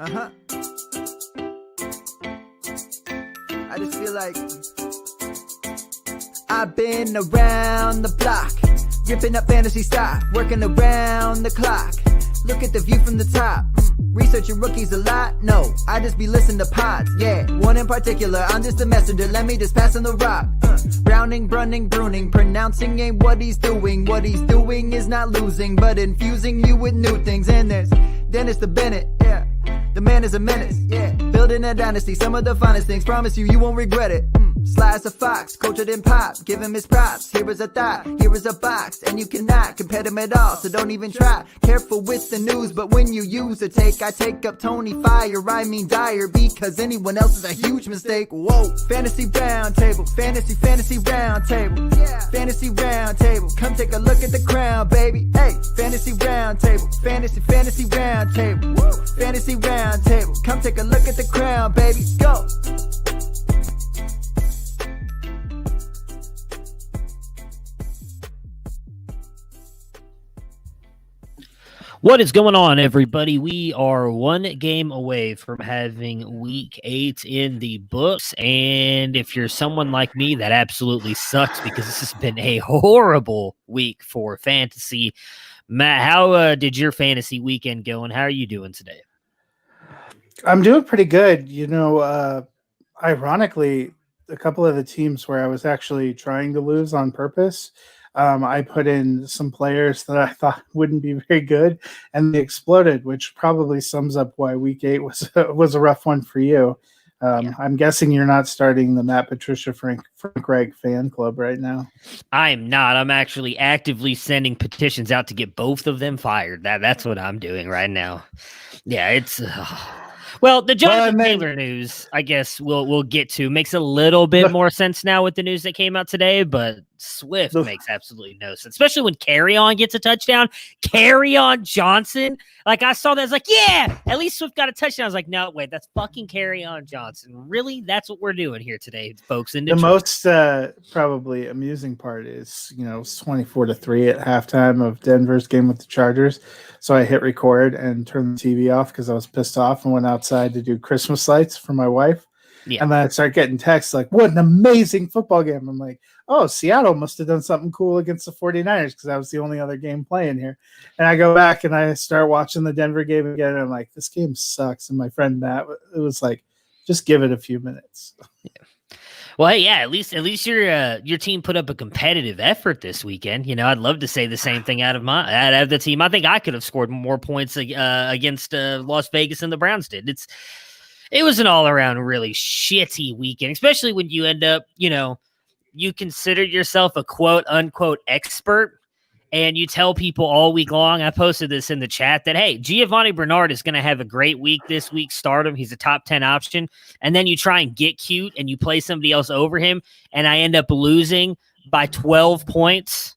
Uh-huh. I just feel like I've been around the block, ripping up fantasy stock, working around the clock. Look at the view from the top. Researching rookies a lot? No, I just be listening to pods, yeah. One in particular, I'm just a messenger, let me just pass on the rock. Browning, brunning, pruning, pronouncing ain't what he's doing. What he's doing is not losing, but infusing you with new things. And there's Dennis the Bennett, yeah. The man is a menace, yeah. Building a dynasty, some of the finest things. Promise you, you won't regret it. Sly as a fox, cultured in pop. Give him his props. Here is a thought, here is a box. And you cannot compare them at all, so don't even try. Careful with the news, but when you use a take, I take up Tony Fire. I mean Dyer, because anyone else is a huge mistake. Whoa. Fantasy round table, fantasy round table. Yeah. Fantasy round table, come take a look at the crown, baby. Hey, fantasy round table, fantasy round table. Woo. Fantasy round table, come take a look at the crown, baby. Go. What is going on, everybody? We are one game away from having week 8 in the books, and if you're someone like me, that absolutely sucks because this has been a horrible week for fantasy. Matt, how did your fantasy weekend go, and how are you doing today? I'm doing pretty good. You know, ironically, a couple of the teams where I was actually trying to lose on purpose, I put in some players that I thought wouldn't be very good, and they exploded, which probably sums up why week 8 was a rough one for you. Yeah. I'm guessing you're not starting the Matt Patricia Frank Reich fan club right now. I'm not. I'm actually actively sending petitions out to get both of them fired. That's what I'm doing right now. Yeah, it's... Well, the Jonathan Taylor news, I guess we'll get to, makes a little bit more sense now with the news that came out today, but Swift makes absolutely no sense, especially when Carry-On gets a touchdown. Carry-On Johnson, like I saw that, I was like, yeah, at least Swift got a touchdown. I was like, no, wait, that's fucking Carry-On Johnson. Really? That's what we're doing here today, folks. In Detroit. The most probably amusing part is, you know, it's 24-3 at halftime of Denver's game with the Chargers. So I hit record and turned the TV off because I was pissed off and went outside to do Christmas lights for my wife. Yeah. And then I start getting texts like, what an amazing football game. I'm like, oh, Seattle must have done something cool against the 49ers because that was the only other game playing here. And I go back and I start watching the Denver game again. And I'm like, this game sucks. And my friend Matt, it was like, just give it a few minutes. Yeah. Well, hey, yeah, at least your team put up a competitive effort this weekend. You know, I'd love to say the same thing out of the team. I think I could have scored more points against Las Vegas than the Browns did. It was an all-around really shitty weekend, especially when you end up, you know, you consider yourself a quote-unquote expert, and you tell people all week long, I posted this in the chat, that, hey, Giovanni Bernard is going to have a great week this week, start him, he's a top 10 option, and then you try and get cute, and you play somebody else over him, and I end up losing by 12 points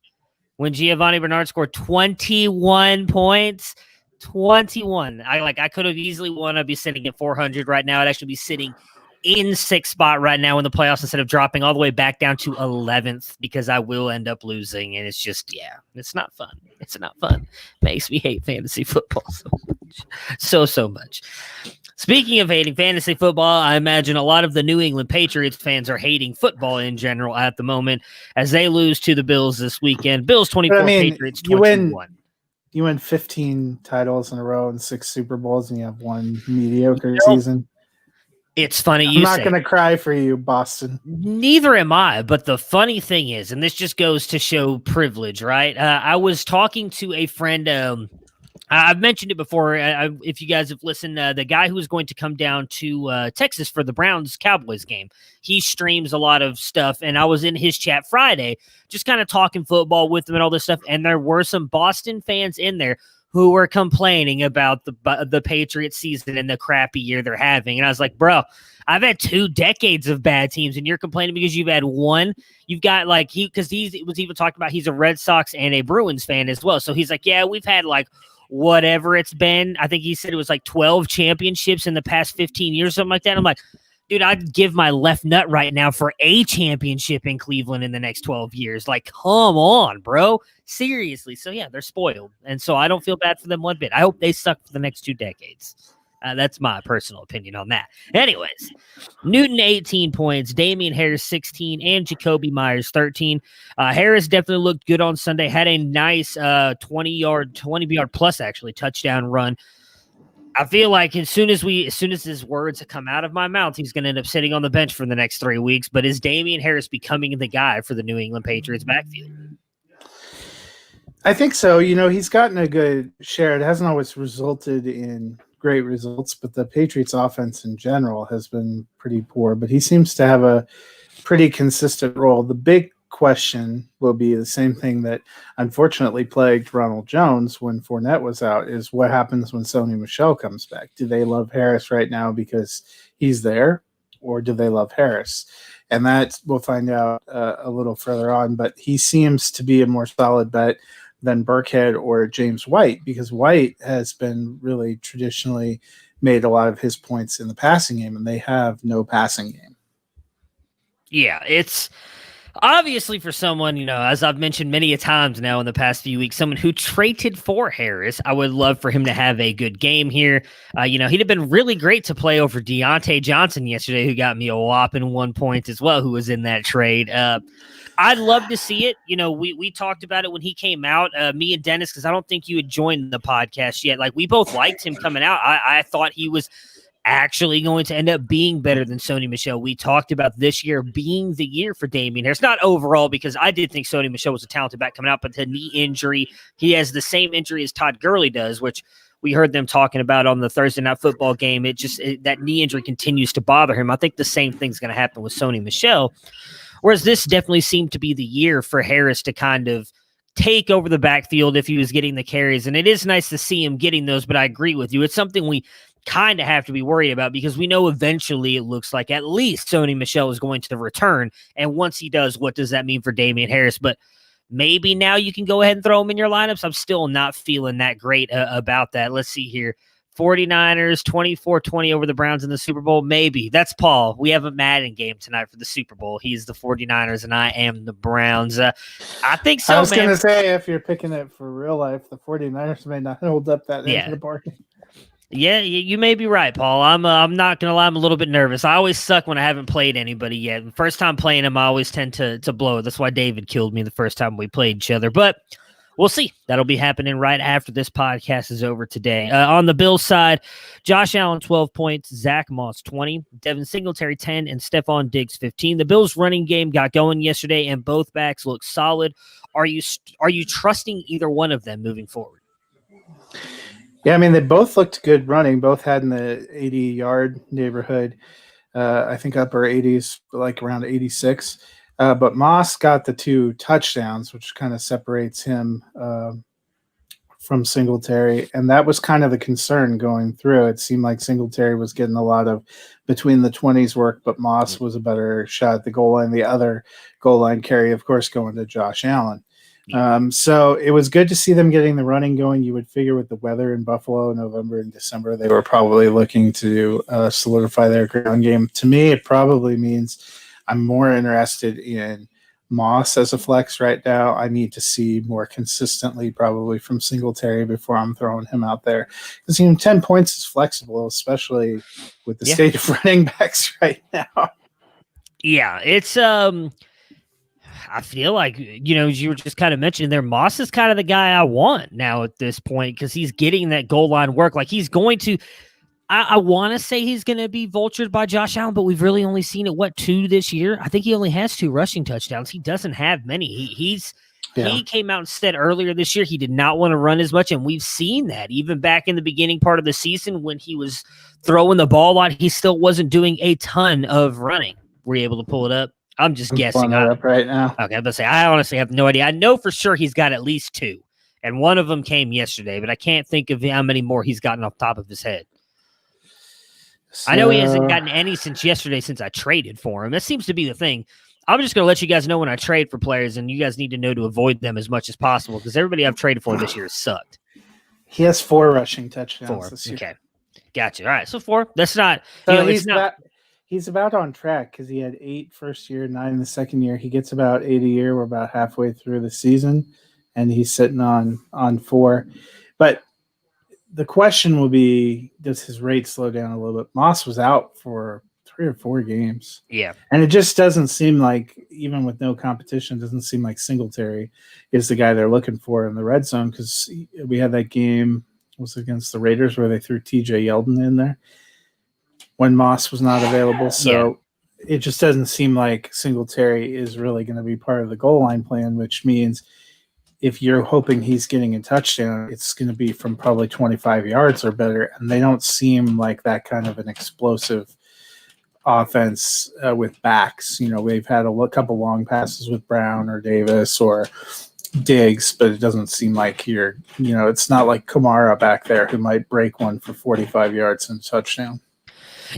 when Giovanni Bernard scored 21 points. 21. I could have easily won. I'd be sitting at 400 right now. I'd actually be sitting in 6th spot right now in the playoffs instead of dropping all the way back down to 11th because I will end up losing. And it's just, yeah, it's not fun. It's not fun. Makes me hate fantasy football so much. So much. Speaking of hating fantasy football, I imagine a lot of the New England Patriots fans are hating football in general at the moment as they lose to the Bills this weekend. Bills 24, Patriots 21. You win 15 titles in a row and 6 Super Bowls, and you have one mediocre season. It's funny. I'm not going to cry for you, Boston. Neither am I. But the funny thing is, and this just goes to show privilege, right? I was talking to a friend. I've mentioned it before. If you guys have listened, the guy who was going to come down to Texas for the Browns-Cowboys game, he streams a lot of stuff, and I was in his chat Friday just kind of talking football with him and all this stuff, and there were some Boston fans in there who were complaining about the Patriots season and the crappy year they're having. And I was like, bro, I've had 2 decades of bad teams, and you're complaining because you've had one. You've got like he was even talking about he's a Red Sox and a Bruins fan as well. So he's like, yeah, we've had like whatever it's been. I think he said it was like 12 championships in the past 15 years, something like that. I'm like, dude, I'd give my left nut right now for a championship in Cleveland in the next 12 years. Like, come on, bro. Seriously. So, yeah, they're spoiled. And so I don't feel bad for them one bit. I hope they suck for the next 2 decades. That's my personal opinion on that. Anyways, Newton 18 points, Damian Harris 16, and Jacoby Myers 13. Harris definitely looked good on Sunday. Had a nice 20-yard plus actually touchdown run. I feel like as soon as his words come out of my mouth, he's going to end up sitting on the bench for the next 3 weeks. But is Damian Harris becoming the guy for the New England Patriots backfield? I think so. He's gotten a good share. It hasn't always resulted in great results, but the Patriots offense in general has been pretty poor, but he seems to have a pretty consistent role. The big question will be the same thing that unfortunately plagued Ronald Jones when Fournette was out, is what happens when Sony Michel comes back. Do they love Harris right now because he's there, or do they love Harris? And that we'll find out a little further on, but he seems to be a more solid bet than Burkhead or James White, because White has been really traditionally made a lot of his points in the passing game, and they have no passing game. Yeah, it's obviously for someone, as I've mentioned many a times now in the past few weeks, someone who traded for Harris, I would love for him to have a good game here. He'd have been really great to play over Deontay Johnson yesterday, who got me a whopping 1 point as well, who was in that trade. I'd love to see it. We talked about it when he came out, me and Dennis, because I don't think you had joined the podcast yet. Like, we both liked him coming out. I thought he was actually going to end up being better than Sony Michel. We talked about this year being the year for Damien Harris. Not overall, because I did think Sony Michel was a talented back coming out, but the knee injury, he has the same injury as Todd Gurley does, which we heard them talking about on the Thursday Night Football game. That knee injury continues to bother him. I think the same thing's going to happen with Sony Michel. Whereas this definitely seemed to be the year for Harris to kind of take over the backfield if he was getting the carries. And it is nice to see him getting those, but I agree with you. It's something we kind of have to be worried about, because we know eventually it looks like at least Sony Michel is going to return. And once he does, what does that mean for Damien Harris? But maybe now you can go ahead and throw him in your lineups. I'm still not feeling that great about that. Let's see here. 49ers 24-20 over the Browns in the Super Bowl. Maybe. That's Paul. We have a Madden game tonight for the Super Bowl. He's the 49ers and I am the Browns. I think so, I was going to say, if you're picking it for real life, the 49ers may not hold up that end of the bargain. Yeah, you may be right, Paul. I'm not going to lie. I'm a little bit nervous. I always suck when I haven't played anybody yet. The first time playing him, I always tend to blow. That's why David killed me the first time we played each other. But we'll see. That'll be happening right after this podcast is over today. On the Bills side, Josh Allen, 12 points, Zach Moss, 20, Devin Singletary, 10, and Stephon Diggs, 15. The Bills' running game got going yesterday, and both backs look solid. Are you trusting either one of them moving forward? Yeah, I mean, they both looked good running. Both had in the 80-yard neighborhood. I think upper 80s, like around 86. But Moss got the 2 touchdowns, which kind of separates him from Singletary. And that was kind of the concern going through. It seemed like Singletary was getting a lot of between the 20s work, but Moss was a better shot at the goal line. The other goal line carry, of course, going to Josh Allen. So it was good to see them getting the running going. You would figure with the weather in Buffalo in November and December, they were probably looking to solidify their ground game. To me, it probably means I'm more interested in Moss as a flex right now. I need to see more consistently probably from Singletary before I'm throwing him out there. Because 10 points is flexible, especially with the state of running backs right now. Yeah, it's I feel like, you were just kind of mentioning there, Moss is kind of the guy I want now at this point, because he's getting that goal line work. Like, he's going to, I want to say he's going to be vultured by Josh Allen, but we've really only seen it, 2 this year? I think he only has 2 rushing touchdowns. He doesn't have many. He came out and said earlier this year he did not want to run as much, and we've seen that even back in the beginning part of the season when he was throwing the ball a lot, he still wasn't doing a ton of running. Were you able to pull it up? I'm just guessing. Up right now. Okay, I'm going to say, I honestly have no idea. I know for sure he's got at least 2, and one of them came yesterday, but I can't think of how many more he's gotten off the top of his head. So, I know he hasn't gotten any since yesterday, since I traded for him. That seems to be the thing. I'm just going to let you guys know when I trade for players, and you guys need to know to avoid them as much as possible, because everybody I've traded for this year has sucked. He has 4 rushing touchdowns this year. Okay. Gotcha. All right. So 4. That's not, he's about on track, because he had 8 first year, 9 the second year. He gets about 8 a year. We're about halfway through the season, and he's sitting on 4. But the question will be, does his rate slow down a little bit? Moss was out for 3 or 4 games. Yeah. And it just doesn't seem like, even with no competition, doesn't seem like Singletary is the guy they're looking for in the red zone, because we had that game was against the Raiders where they threw TJ Yeldon in there when Moss was not available. So it just doesn't seem like Singletary is really going to be part of the goal line plan, which means if you're hoping he's getting a touchdown, it's going to be from probably 25 yards or better. And they don't seem like that kind of an explosive offense with backs. You know, we've had a couple long passes with Brown or Davis or Diggs, but it doesn't seem like it's not like Kamara back there who might break one for 45 yards and a touchdown.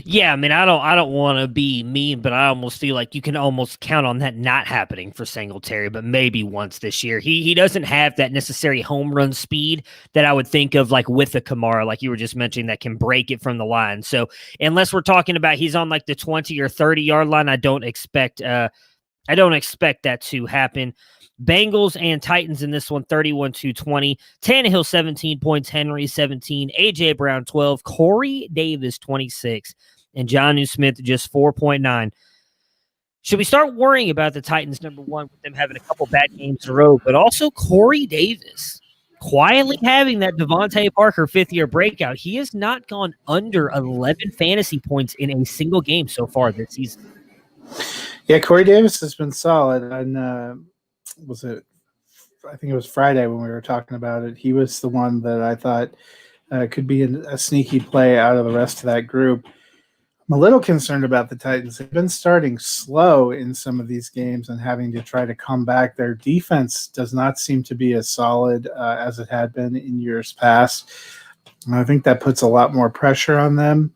Yeah, I mean, I don't want to be mean, but I almost feel like you can almost count on that not happening for Singletary, but maybe once this year. He doesn't have that necessary home run speed that I would think of like with a Kamara, like you were just mentioning, that can break it from the line. So unless we're talking about he's on like the 20 or 30 yard line, I don't expect that to happen. Bengals and Titans in this one, 31-20. Tannehill, 17 points. Henry, 17. A.J. Brown, 12. Corey Davis, 26. And Jonnu Smith, just 4.9. Should we start worrying about the Titans, number one, with them having a couple bad games in a row, but also Corey Davis quietly having that Devontae Parker fifth-year breakout? He has not gone under 11 fantasy points in a single game so far this season. Yeah, Corey Davis has been solid. And I think it was Friday when we were talking about it. He was the one that I thought could be a sneaky play out of the rest of that group. I'm a little concerned about the Titans. They've been starting slow in some of these games and having to try to come back. Their defense does not seem to be as solid as it had been in years past. And I think that puts a lot more pressure on them.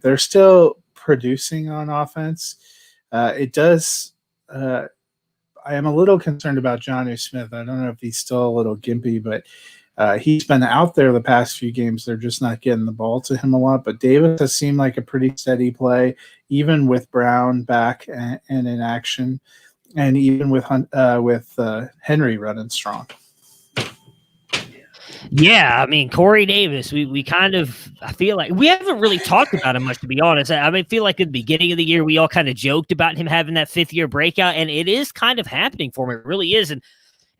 They're still producing on offense. It does I am a little concerned about Jonnu Smith. I don't know if he's still a little gimpy, but he's been out there the past few games. They're just not getting the ball to him a lot. But Davis has seemed like a pretty steady play, even with Brown back and in action, and even with Henry running strong. Yeah, I mean, Corey Davis, we kind of, I feel like, we haven't really talked about him much, to be honest. I feel like at the beginning of the year, we all kind of joked about him having that fifth-year breakout, and it is kind of happening for him. It really is, and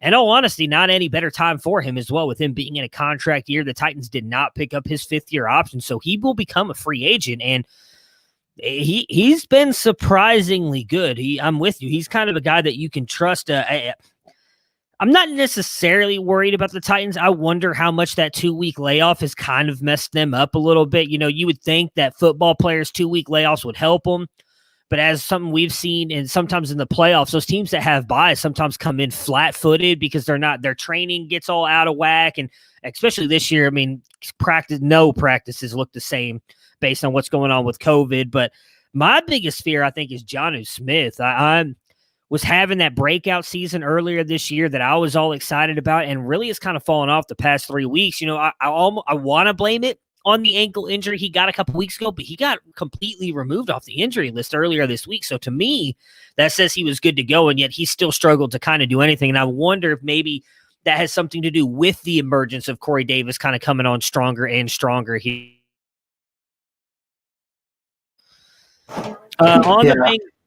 in all honesty, not any better time for him as well, with him being in a contract year. The Titans did not pick up his fifth-year option, so he will become a free agent, and he's been surprisingly good. I'm with you. He's kind of a guy that you can trust. I'm not necessarily worried about the Titans. I wonder how much that 2-week layoff has kind of messed them up a little bit. You know, you would think that football players' 2-week layoffs would help them, but as something we've seen, and sometimes in the playoffs, those teams that have buys sometimes come in flat-footed because their training gets all out of whack, and especially this year, I mean, no practices look the same based on what's going on with COVID. But my biggest fear, I think, is Jonnu Smith. I was having that breakout season earlier this year that I was all excited about, and really has kind of fallen off the past 3 weeks. You know, I want to blame it on the ankle injury he got a couple weeks ago, but he got completely removed off the injury list earlier this week. So to me, that says he was good to go, and yet he still struggled to kind of do anything. And I wonder if maybe that has something to do with the emergence of Corey Davis kind of coming on stronger and stronger here.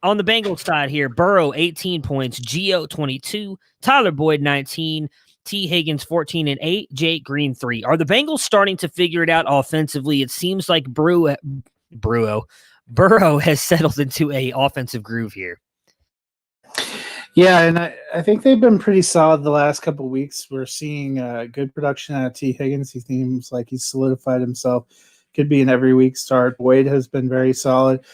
On the Bengals side here, Burrow, 18 points, Gio, 22, Tyler Boyd, 19, T. Higgins, 14 and 8, Jake Green, 3. Are the Bengals starting to figure it out offensively? It seems like Burrow has settled into a offensive groove here. Yeah, and I think they've been pretty solid the last couple of weeks. We're seeing good production out of T. Higgins. He seems like he's solidified himself. Could be an every week start. Boyd has been very solid.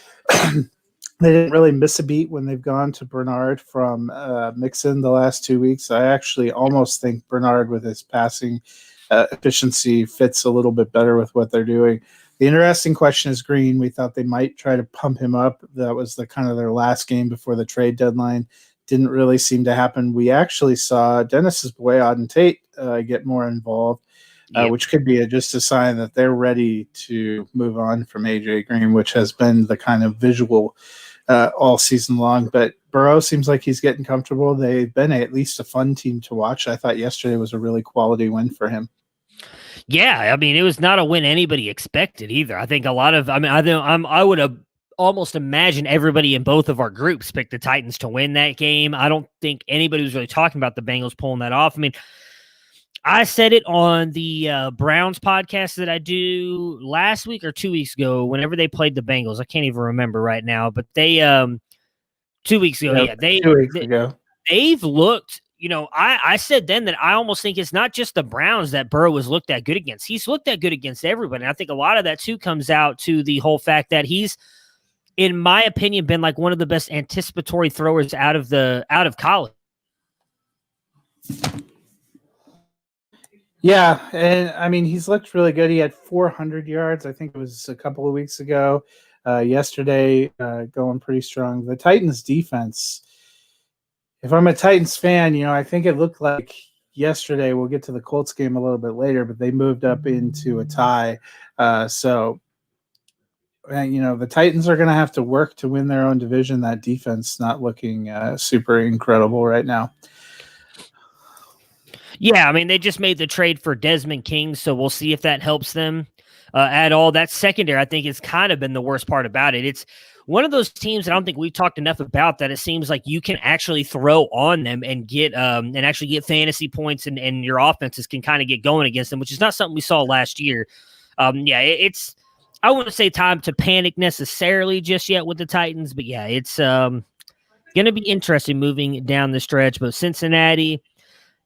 They didn't really miss a beat when they've gone to Bernard from Mixon the last 2 weeks. I actually almost think Bernard, with his passing efficiency, fits a little bit better with what they're doing. The interesting question is Green. We thought they might try to pump him up. That was the kind of their last game before the trade deadline. Didn't really seem to happen. We actually saw Dennis's boy Auden Tate get more involved, which could be just a sign that they're ready to move on from AJ Green, which has been the kind of visual all season long. But Burrow seems like he's getting comfortable. They've been at least a fun team to watch. I thought yesterday was a really quality win for him. Yeah, I mean, it was not a win anybody expected either. I think a lot of, I would have almost imagined everybody in both of our groups picked the Titans to win that game. I don't think anybody was really talking about the Bengals pulling that off. I mean, I said it on the Browns podcast that I do last week or 2 weeks ago, whenever they played the Bengals. I can't even remember right now, but they 2 weeks ago, Yep, 2 weeks ago. They've looked, I said then that I almost think it's not just the Browns that Burrow has looked that good against. He's looked that good against everybody. And I think a lot of that too comes out to the whole fact that he's, in my opinion, been like one of the best anticipatory throwers out of college. Yeah, and I mean, he's looked really good. He had 400 yards. I think it was a couple of weeks ago. Yesterday, going pretty strong. The Titans defense, if I'm a Titans fan, I think it looked like yesterday, we'll get to the Colts game a little bit later, but they moved up into a tie. So the Titans are going to have to work to win their own division. That defense not looking super incredible right now. Yeah, I mean, they just made the trade for Desmond King, so we'll see if that helps them at all. That secondary, I think, has kind of been the worst part about it. It's one of those teams that I don't think we've talked enough about, that it seems like you can actually throw on them and get fantasy points, and your offenses can kind of get going against them, which is not something we saw last year. It's I wouldn't say time to panic necessarily just yet with the Titans, but yeah, it's going to be interesting moving down the stretch. But Cincinnati,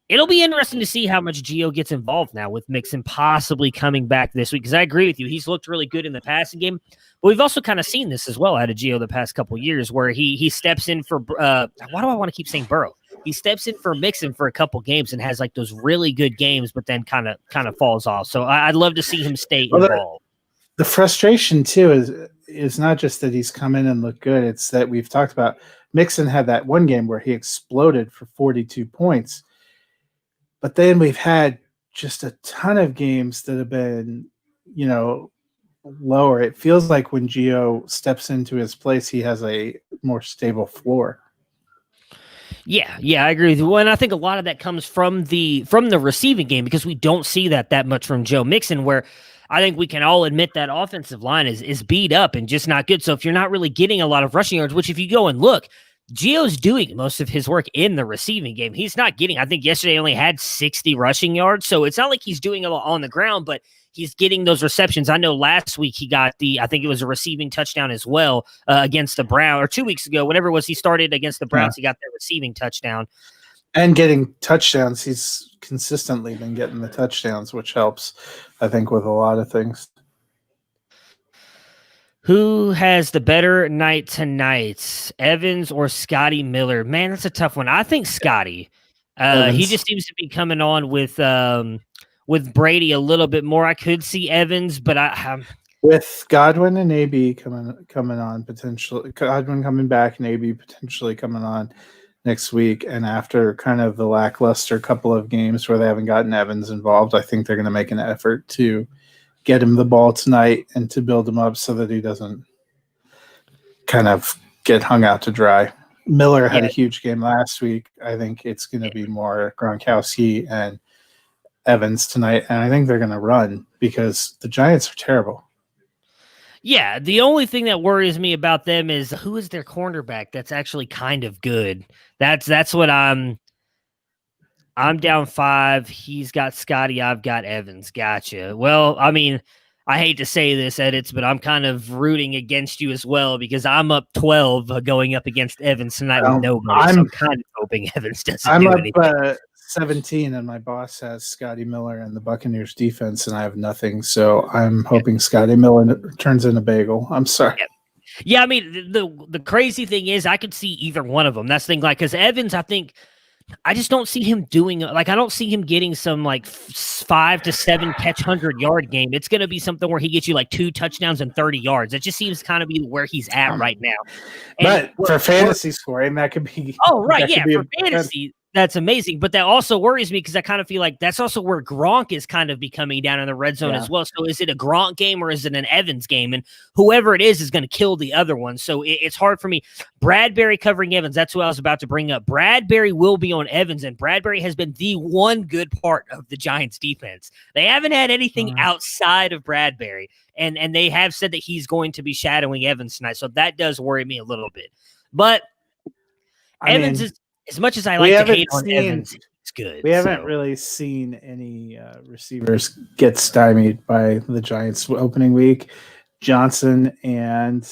it'll be interesting to see how much Gio gets involved now with Mixon possibly coming back this week, because I agree with you. He's looked really good in the passing game, but we've also kind of seen this as well out of Gio the past couple of years, where he steps in for why do I want to keep saying Burrow? He steps in for Mixon for a couple games and has like those really good games, but then kind of falls off. So I'd love to see him stay involved. The frustration too is not just that he's come in and looked good. It's that we've talked about Mixon had that one game where he exploded for 42 points. But then we've had just a ton of games that have been, lower. It feels like when Gio steps into his place, he has a more stable floor. Yeah, I agree with you. Well, and I think a lot of that comes from the receiving game, because we don't see that much from Joe Mixon, where I think we can all admit that offensive line is beat up and just not good. So if you're not really getting a lot of rushing yards, which if you go and look, Gio's doing most of his work in the receiving game. He's not getting, I think yesterday only had 60 rushing yards. So it's not like he's doing a lot on the ground, but he's getting those receptions. I know last week he got I think it was a receiving touchdown as well against the Browns, or 2 weeks ago, whenever it was he started against the Browns, He got their receiving touchdown. And getting touchdowns. He's consistently been getting the touchdowns, which helps, I think, with a lot of things. Who has the better night tonight, Evans or Scotty Miller? Man, that's a tough one. I think Scotty. He just seems to be coming on with Brady a little bit more. I could see Evans, but with Godwin and AB coming on potentially, Godwin coming back and AB potentially coming on next week, and after kind of the lackluster couple of games where they haven't gotten Evans involved, I think they're going to make an effort to get him the ball tonight and to build him up so that he doesn't kind of get hung out to dry. Miller had a huge game last week. I think it's going to be more Gronkowski and Evans tonight, and I think they're going to run because the Giants are terrible. Yeah, the only thing that worries me about them is who is their cornerback that's actually kind of good. That's what I'm down 5. He's got Scotty. I've got Evans. Gotcha. Well, I mean, I hate to say this, Edits, but I'm kind of rooting against you as well, because I'm up 12 going up against Evans tonight with nobody. So I'm kind of hoping Evans doesn't do anything. I'm up 17, and my boss has Scotty Miller and the Buccaneers defense, and I have nothing. So I'm hoping Scotty Miller turns in a bagel. I'm sorry. Yeah, I mean, the crazy thing is I could see either one of them. That's the thing, because Evans, I just don't see him doing, I don't see him getting some 5 to 7 catch 100-yard game. It's going to be something where he gets you 2 touchdowns and 30 yards. It just seems kind of be where he's at right now. But for fantasy scoring, that could be. Oh, right. Yeah. For fantasy, That's amazing. But that also worries me because I kind of feel like that's also where Gronk is kind of becoming down in the red zone as well. So is it a Gronk game or is it an Evans game? And whoever it is going to kill the other one. So it's hard for me. Bradbury covering Evans. That's who I was about to bring up. Bradbury will be on Evans, and Bradbury has been the one good part of the Giants defense. They haven't had anything outside of Bradbury. And they have said that he's going to be shadowing Evans tonight. So that does worry me a little bit. But Evans is, as much as I like to hate on Evans, it's good. We haven't really seen any receivers get stymied by the Giants opening week. Johnson and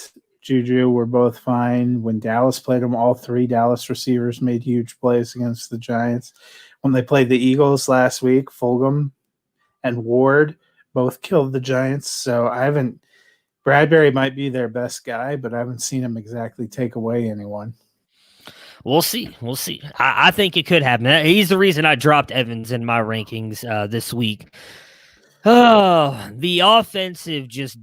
Juju were both fine. When Dallas played them, all three Dallas receivers made huge plays against the Giants. When they played the Eagles last week, Fulgham and Ward both killed the Giants. So Bradbury might be their best guy, but I haven't seen him exactly take away anyone. We'll see. I think it could happen. He's the reason I dropped Evans in my rankings this week. Oh, the offensive just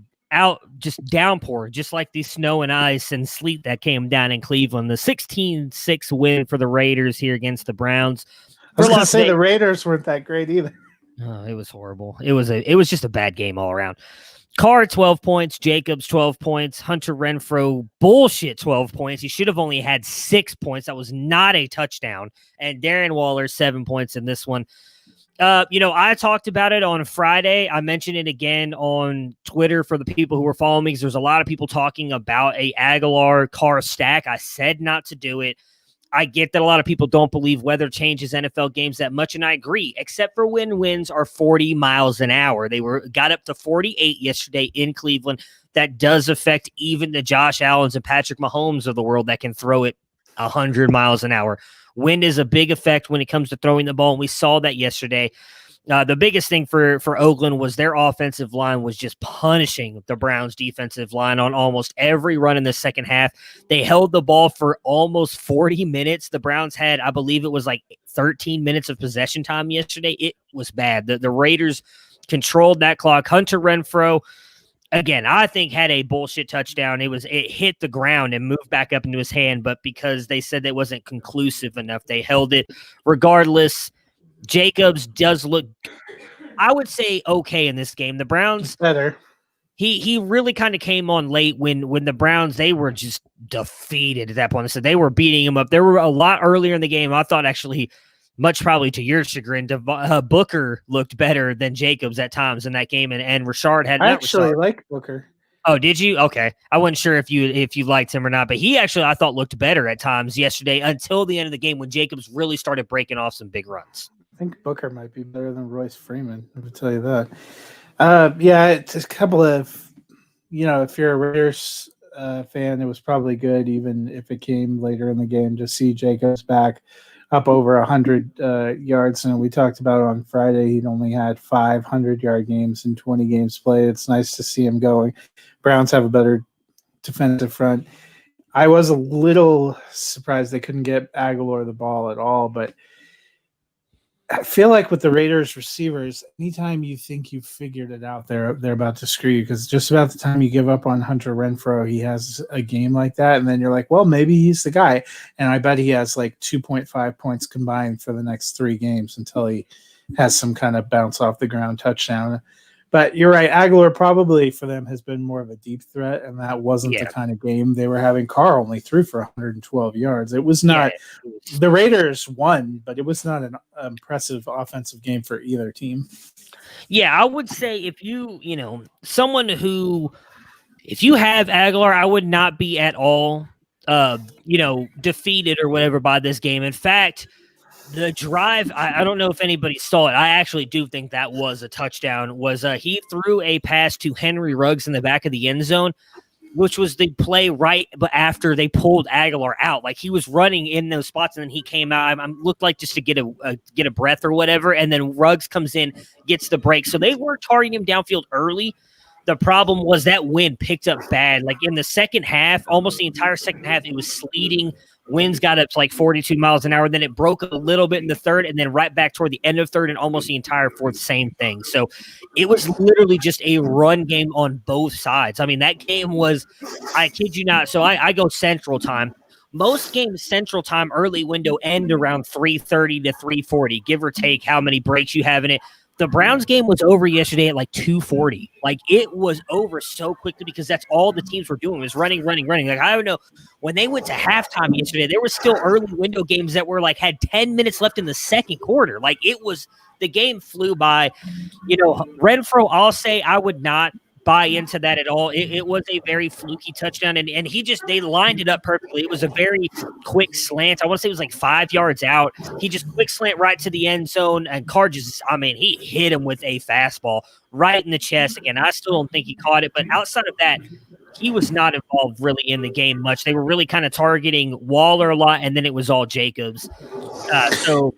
downpour, just like the snow and ice and sleet that came down in Cleveland. The 16-6 win for the Raiders here against the Browns. I was going to say the Raiders weren't that great either. Oh, it was horrible. It was just a bad game all around. Carr, 12 points. Jacobs, 12 points. Hunter Renfrow, bullshit, 12 points. He should have only had 6 points. That was not a touchdown. And Darren Waller, 7 points in this one. I talked about it on Friday. I mentioned it again on Twitter for the people who were following me because there's a lot of people talking about a Aguilar-Carr stack. I said not to do it. I get that a lot of people don't believe weather changes NFL games that much, and I agree, except for when winds are 40 miles an hour. They got up to 48 yesterday in Cleveland. That does affect even the Josh Allens and Patrick Mahomes of the world that can throw it 100 miles an hour. Wind is a big effect when it comes to throwing the ball, and we saw that yesterday. The biggest thing for Oakland was their offensive line was just punishing the Browns' defensive line on almost every run in the second half. They held the ball for almost 40 minutes. The Browns had, I believe it was like 13 minutes of possession time yesterday. It was bad. The Raiders controlled that clock. Hunter Renfrow, again, I think had a bullshit touchdown. It hit the ground and moved back up into his hand, but because they said that wasn't conclusive enough, they held it. Regardless, Jacobs does look, I would say, okay in this game. The Browns better. He really kind of came on late when the Browns, they were just defeated at that point. So they were beating him up. There were a lot earlier in the game. I thought actually, much probably to your chagrin, Booker looked better than Jacobs at times in that game, and Rashard had. I actually like Booker. Oh, did you? Okay, I wasn't sure if you liked him or not, but he actually I thought looked better at times yesterday until the end of the game when Jacobs really started breaking off some big runs. I think Booker might be better than Royce Freeman. I will tell you that. It's a couple of, if you're a Raiders fan, it was probably good, even if it came later in the game, to see Jacobs back up over 100 yards. And we talked about it on Friday. He'd only had 500-yard games in 20 games played. It's nice to see him going. Browns have a better defensive front. I was a little surprised they couldn't get Aguilar the ball at all, but I feel like with the Raiders receivers, anytime you think you've figured it out, they're about to screw you, because just about the time you give up on Hunter Renfrow, he has a game like that, and then you're like, well, maybe he's the guy. And I bet he has like 2.5 points combined for the next 3 games until he has some kind of bounce off the ground touchdown. But you're right, Aguilar probably for them has been more of a deep threat, and that wasn't the kind of game they were having. Carr only threw for 112 yards. It was not the Raiders won, but it was not an impressive offensive game for either team. Yeah, I would say if you someone who, if you have Aguilar, I would not be at all defeated or whatever by this game. In fact, the drive, I don't know if anybody saw it. I actually do think that was a touchdown. He threw a pass to Henry Ruggs in the back of the end zone, which was the play right after they pulled Aguilar out. Like, he was running in those spots, and then he came out. Looked like just to get a breath or whatever, and then Ruggs comes in, gets the break. So they were targeting him downfield early. The problem was that wind picked up bad. Like in the second half, almost the entire second half, it was sleeting. Winds got up to like 42 miles an hour. Then it broke a little bit in the third, and then right back toward the end of third and almost the entire fourth, same thing. So it was literally just a run game on both sides. I mean, that game was, I kid you not. So I go Central Time. Most games Central Time early window end around 3:30 to 3:40, give or take how many breaks you have in it. The Browns game was over yesterday at like 2:40. Like, it was over so quickly because that's all the teams were doing was running. Like, I don't know. When they went to halftime yesterday, there were still early window games that were like had 10 minutes left in the second quarter. Like, the game flew by. Renfro, I'll say I would not buy into that at all. It was a very fluky touchdown, and they lined it up perfectly. It was a very quick slant. I want to say it was like 5 yards out. He just quick slant right to the end zone, and Carr he hit him with a fastball right in the chest. Again, I still don't think he caught it, but outside of that, he was not involved really in the game much. They were really kind of targeting Waller a lot, and then it was all Jacobs. So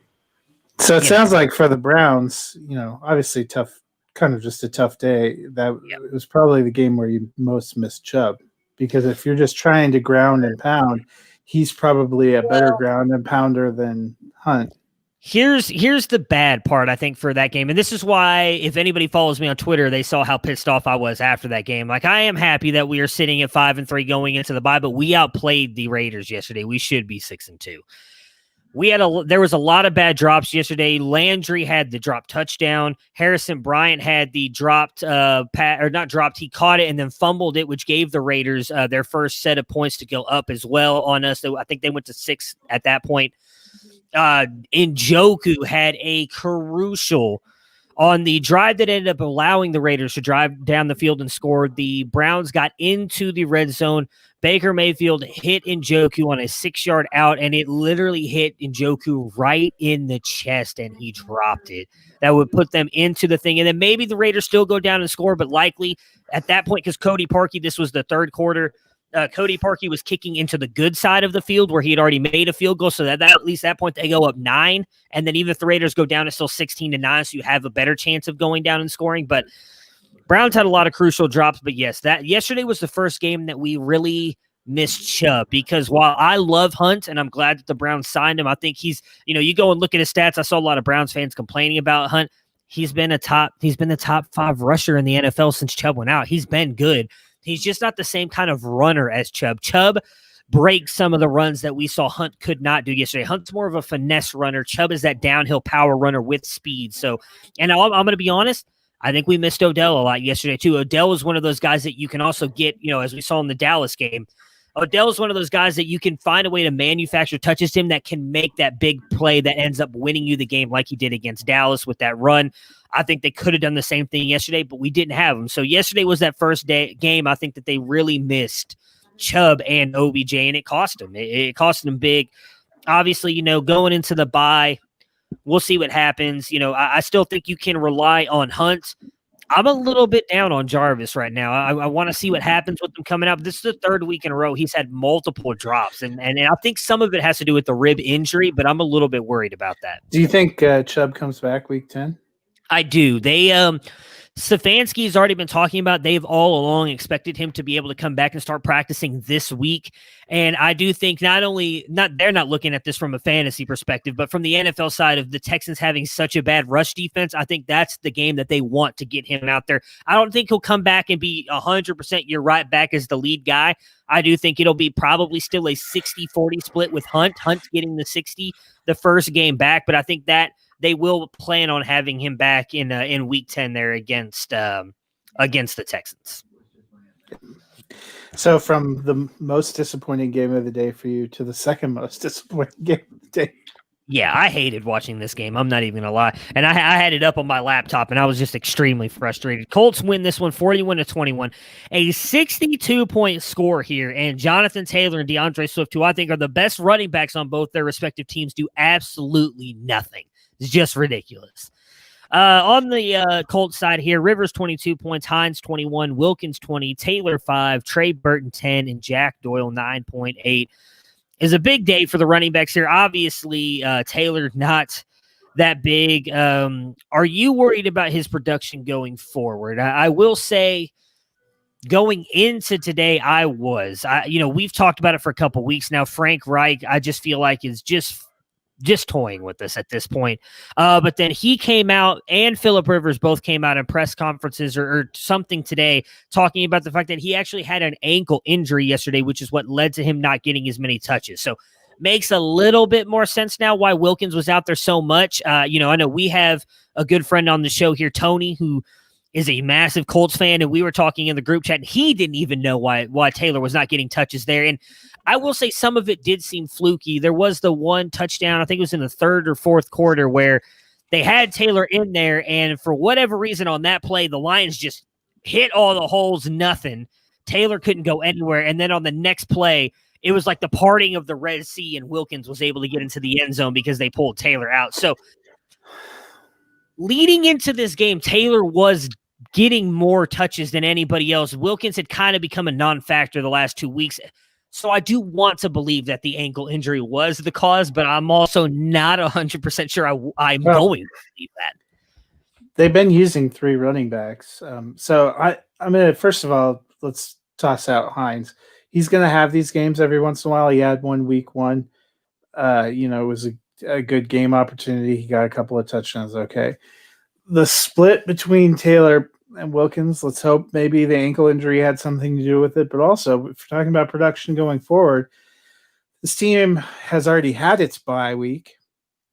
it sounds like for the Browns, obviously tough. Kind of just a tough day. It was probably the game where you most missed Chubb, because if you're just trying to ground and pound, he's probably a better ground and pounder than Hunt. Here's the bad part, I think, for that game. And this is why, if anybody follows me on Twitter, they saw how pissed off I was after that game. Like, I am happy that we are sitting at 5-3 going into the bye, but we outplayed the Raiders yesterday. We should be 6-2. There was a lot of bad drops yesterday. Landry had the drop touchdown. Harrison Bryant had the dropped not dropped. He caught it and then fumbled it, which gave the Raiders their first set of points to go up as well on us. I think they went to 6 at that point. Njoku had a crucial on the drive that ended up allowing the Raiders to drive down the field and score. The Browns got into the red zone. Baker Mayfield hit Njoku on a 6-yard out, and it literally hit Njoku right in the chest, and he dropped it. That would put them into the thing. And then maybe the Raiders still go down and score, but likely at that point, because Cody Parkey, this was the third quarter, Cody Parkey was kicking into the good side of the field where he had already made a field goal. So that at least that point they go up 9. And then even if the Raiders go down, it's still 16-9. So you have a better chance of going down and scoring. But Browns had a lot of crucial drops. But yes, that yesterday was the first game that we really missed Chubb, because while I love Hunt and I'm glad that the Browns signed him, I think he's, you go and look at his stats. I saw a lot of Browns fans complaining about Hunt. He's been the top 5 rusher in the NFL since Chubb went out. He's been good. He's just not the same kind of runner as Chubb. Chubb breaks some of the runs that we saw Hunt could not do yesterday. Hunt's more of a finesse runner. Chubb is that downhill power runner with speed. So, and I'm going to be honest, I think we missed Odell a lot yesterday too. Odell is one of those guys that you can also get, as we saw in the Dallas game. Odell is one of those guys that you can find a way to manufacture touches him that can make that big play that ends up winning you the game like he did against Dallas with that run. I think they could have done the same thing yesterday, but we didn't have him. So yesterday was that first game. I think that they really missed Chubb and OBJ, and it cost them. It cost them big. Obviously, going into the bye, we'll see what happens. I still think you can rely on Hunt. I'm a little bit down on Jarvis right now. I want to see what happens with him coming out. This is the third week in a row he's had multiple drops, and I think some of it has to do with the rib injury, but I'm a little bit worried about that. Do you think Chubb comes back week 10? I do. Stefanski's already been talking about, they've all along expected him to be able to come back and start practicing this week. And I do think they're not looking at this from a fantasy perspective, but from the NFL side of the Texans having such a bad rush defense, I think that's the game that they want to get him out there. I don't think he'll come back and be 100% you're right back as the lead guy. I do think it'll be probably still a 60-40 split with Hunt. Hunt's getting the 60 the first game back, but I think that they will plan on having him back in week 10 there against the Texans. So from the most disappointing game of the day for you to the second most disappointing game of the day. Yeah, I hated watching this game. I'm not even going to lie. And I had it up on my laptop, and I was just extremely frustrated. Colts win this one 41-21. A 62-point score here, and Jonathan Taylor and DeAndre Swift, who I think are the best running backs on both their respective teams, do absolutely nothing. It's just ridiculous. On the Colts side here, Rivers 22 points, Hines 21, Wilkins 20, Taylor 5, Trey Burton 10, and Jack Doyle 9.8. Is a big day for the running backs here. Obviously, Taylor not that big. Are you worried about his production going forward? I will say, going into today, I was. We've talked about it for a couple weeks now. Frank Reich, I just feel like is just just toying with us at this point. But then he came out and Phillip Rivers both came out in press conferences or something today talking about the fact that he actually had an ankle injury yesterday, which is what led to him not getting as many touches. So makes a little bit more sense now why Wilkins was out there so much. I know we have a good friend on the show here, Tony, who is a massive Colts fan, and we were talking in the group chat, and he didn't even know why Taylor was not getting touches there. And I will say some of it did seem fluky. There was the one touchdown, I think it was in the third or fourth quarter, where they had Taylor in there, and for whatever reason on that play, the Lions just hit all the holes, nothing. Taylor couldn't go anywhere, and then on the next play, it was like the parting of the Red Sea, and Wilkins was able to get into the end zone because they pulled Taylor out. So leading into this game, Taylor was getting more touches than anybody else. Wilkins had kind of become a non-factor the last 2 weeks. So I do want to believe that the ankle injury was the cause, but I'm also not 100% sure I'm going to believe that. They've been using 3 running backs. So I mean, first of all, let's toss out Hines. He's going to have these games every once in a while. He had one week 1. It was a good game opportunity. He got a couple of touchdowns. Okay. The split between Taylor and Wilkins, let's hope maybe the ankle injury had something to do with it. But also, if we're talking about production going forward, this team has already had its bye week.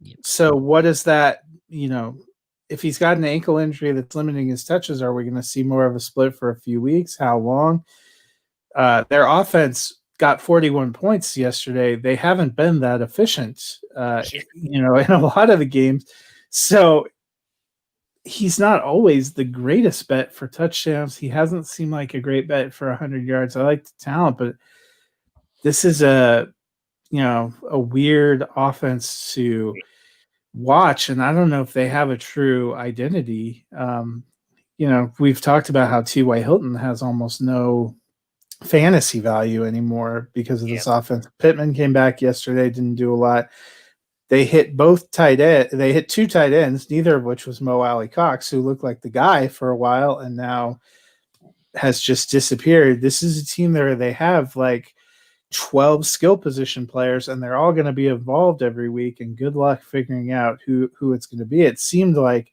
Yep. So what is that, if he's got an ankle injury that's limiting his touches, are we going to see more of a split for a few weeks? How long? Their offense got 41 points yesterday. They haven't been that efficient, in a lot of the games. So he's not always the greatest bet for touchdowns. He hasn't seemed like a great bet for 100 yards. I like the talent, but this is a weird offense to watch. And I don't know if they have a true identity. We've talked about how T.Y. Hilton has almost no fantasy value anymore because of this offense. Pittman came back yesterday, didn't do a lot. They hit both tight end. They hit 2 tight ends, neither of which was Mo Alley Cox, who looked like the guy for a while and now has just disappeared. This is a team where they have like 12 skill position players, and they're all going to be involved every week. And good luck figuring out who it's going to be. It seemed like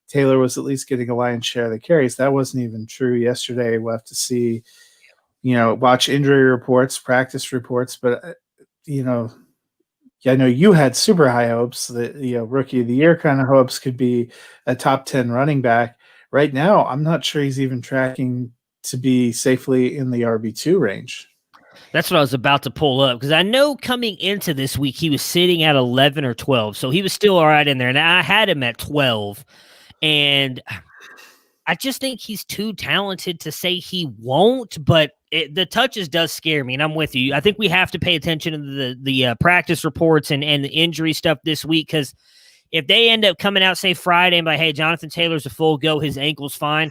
Taylor was at least getting a lion's share of the carries. That wasn't even true yesterday. We'll have to see. Watch injury reports, practice reports, but I know you had super high hopes that rookie of the year kind of hopes could be a top 10 running back. Right now, I'm not sure he's even tracking to be safely in the RB2 range. That's what I was about to pull up, because I know coming into this week he was sitting at 11 or 12, so he was still all right in there, and I had him at 12, and I just think he's too talented to say he won't, but the touches does scare me, and I'm with you. I think we have to pay attention to the practice reports and the injury stuff this week, because if they end up coming out, say, Friday, and like, hey, Jonathan Taylor's a full go, his ankle's fine,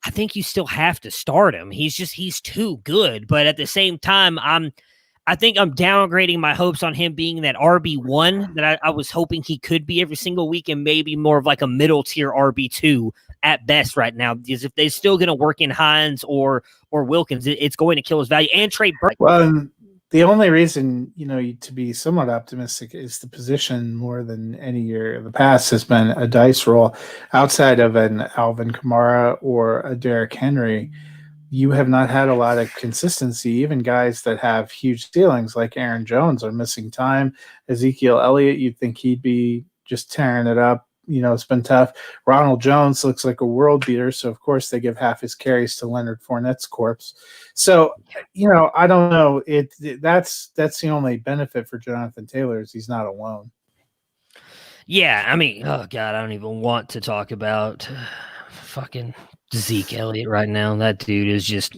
I think you still have to start him. He's too good. But at the same time, I think I'm downgrading my hopes on him being that RB1 that I was hoping he could be every single week, and maybe more of like a middle tier RB2 at best right now. Because if they're still going to work in Hines or Wilkins, it's going to kill his value. And Trey Burke. Well, the only reason, to be somewhat optimistic is the position more than any year in the past has been a dice roll. Outside of an Alvin Kamara or a Derrick Henry, you have not had a lot of consistency. Even guys that have huge ceilings like Aaron Jones are missing time. Ezekiel Elliott, you'd think he'd be just tearing it up. It's been tough. Ronald Jones looks like a world beater, so of course they give half his carries to Leonard Fournette's corpse. So, I don't know. That's the only benefit for Jonathan Taylor is he's not alone. Yeah, I mean, oh God, I don't even want to talk about fucking Zeke Elliott right now. That dude is just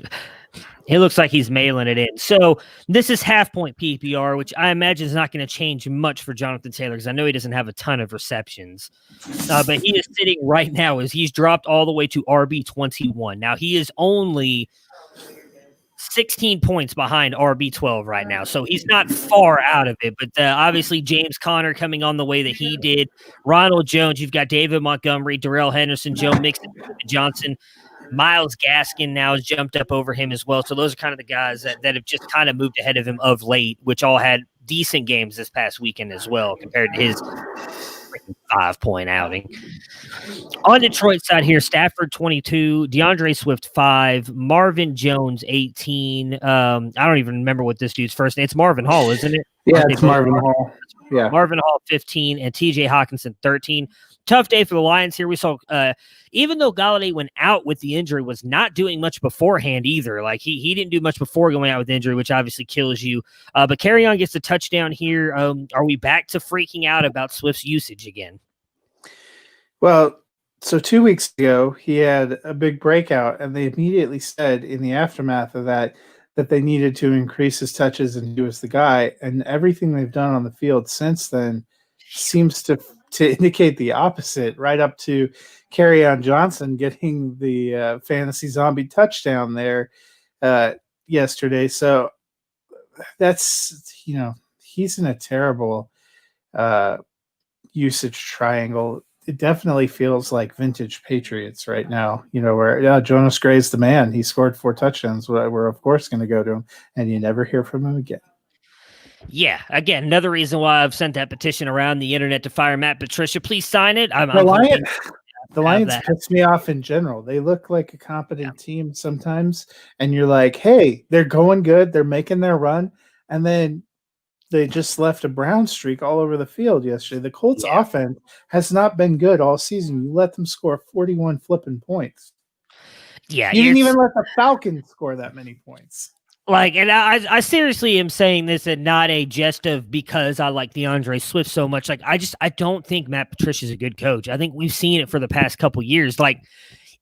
It looks like he's mailing it in. So this is half-point PPR, which I imagine is not going to change much for Jonathan Taylor because I know he doesn't have a ton of receptions. But he is sitting right now as he's dropped all the way to RB21. Now, he is only 16 points behind RB12 right now, so he's not far out of it. But obviously, James Conner coming on the way that he did. Ronald Jones, you've got David Montgomery, Darrell Henderson, Joe Mixon, Johnson. Miles Gaskin now has jumped up over him as well. So those are kind of the guys that have just kind of moved ahead of him of late, which all had decent games this past weekend as well compared to his 5-point outing. On Detroit side here, Stafford 22, DeAndre Swift 5, Marvin Jones 18. I don't even remember what this dude's first name. It's Marvin Hall, isn't it? Yeah, it's Marvin Hall. Yeah, Marvin Hall 15 and TJ Hawkinson 13. Tough day for the Lions here. We saw, even though Galladay went out with the injury, was not doing much beforehand either. Like he didn't do much before going out with injury, which obviously kills you. But Carry-On gets a touchdown here. Are we back to freaking out about Swift's usage again? Well, so 2 weeks ago, he had a big breakout, and they immediately said in the aftermath of that they needed to increase his touches, and he was the guy. And everything they've done on the field since then seems to indicate the opposite, right up to Carry-On Johnson getting the fantasy zombie touchdown there yesterday. So that's, he's in a terrible usage triangle. It definitely feels like vintage Patriots right now, where Jonas Gray's the man. He scored 4 touchdowns. We're of course going to go to him, and you never hear from him again. Yeah, again, another reason why I've sent that petition around the internet to fire Matt Patricia. Please sign it. The Lions piss me off in general. They look like a competent team sometimes, and you're like, hey, they're going good. They're making their run, and then they just left a brown streak all over the field yesterday. The Colts offense has not been good all season. You let them score 41 flipping points. Yeah, you didn't even let the Falcons score that many points. And I seriously am saying this and not a jest of because I like DeAndre Swift so much. I don't think Matt Patricia's a good coach. I think we've seen it for the past couple years.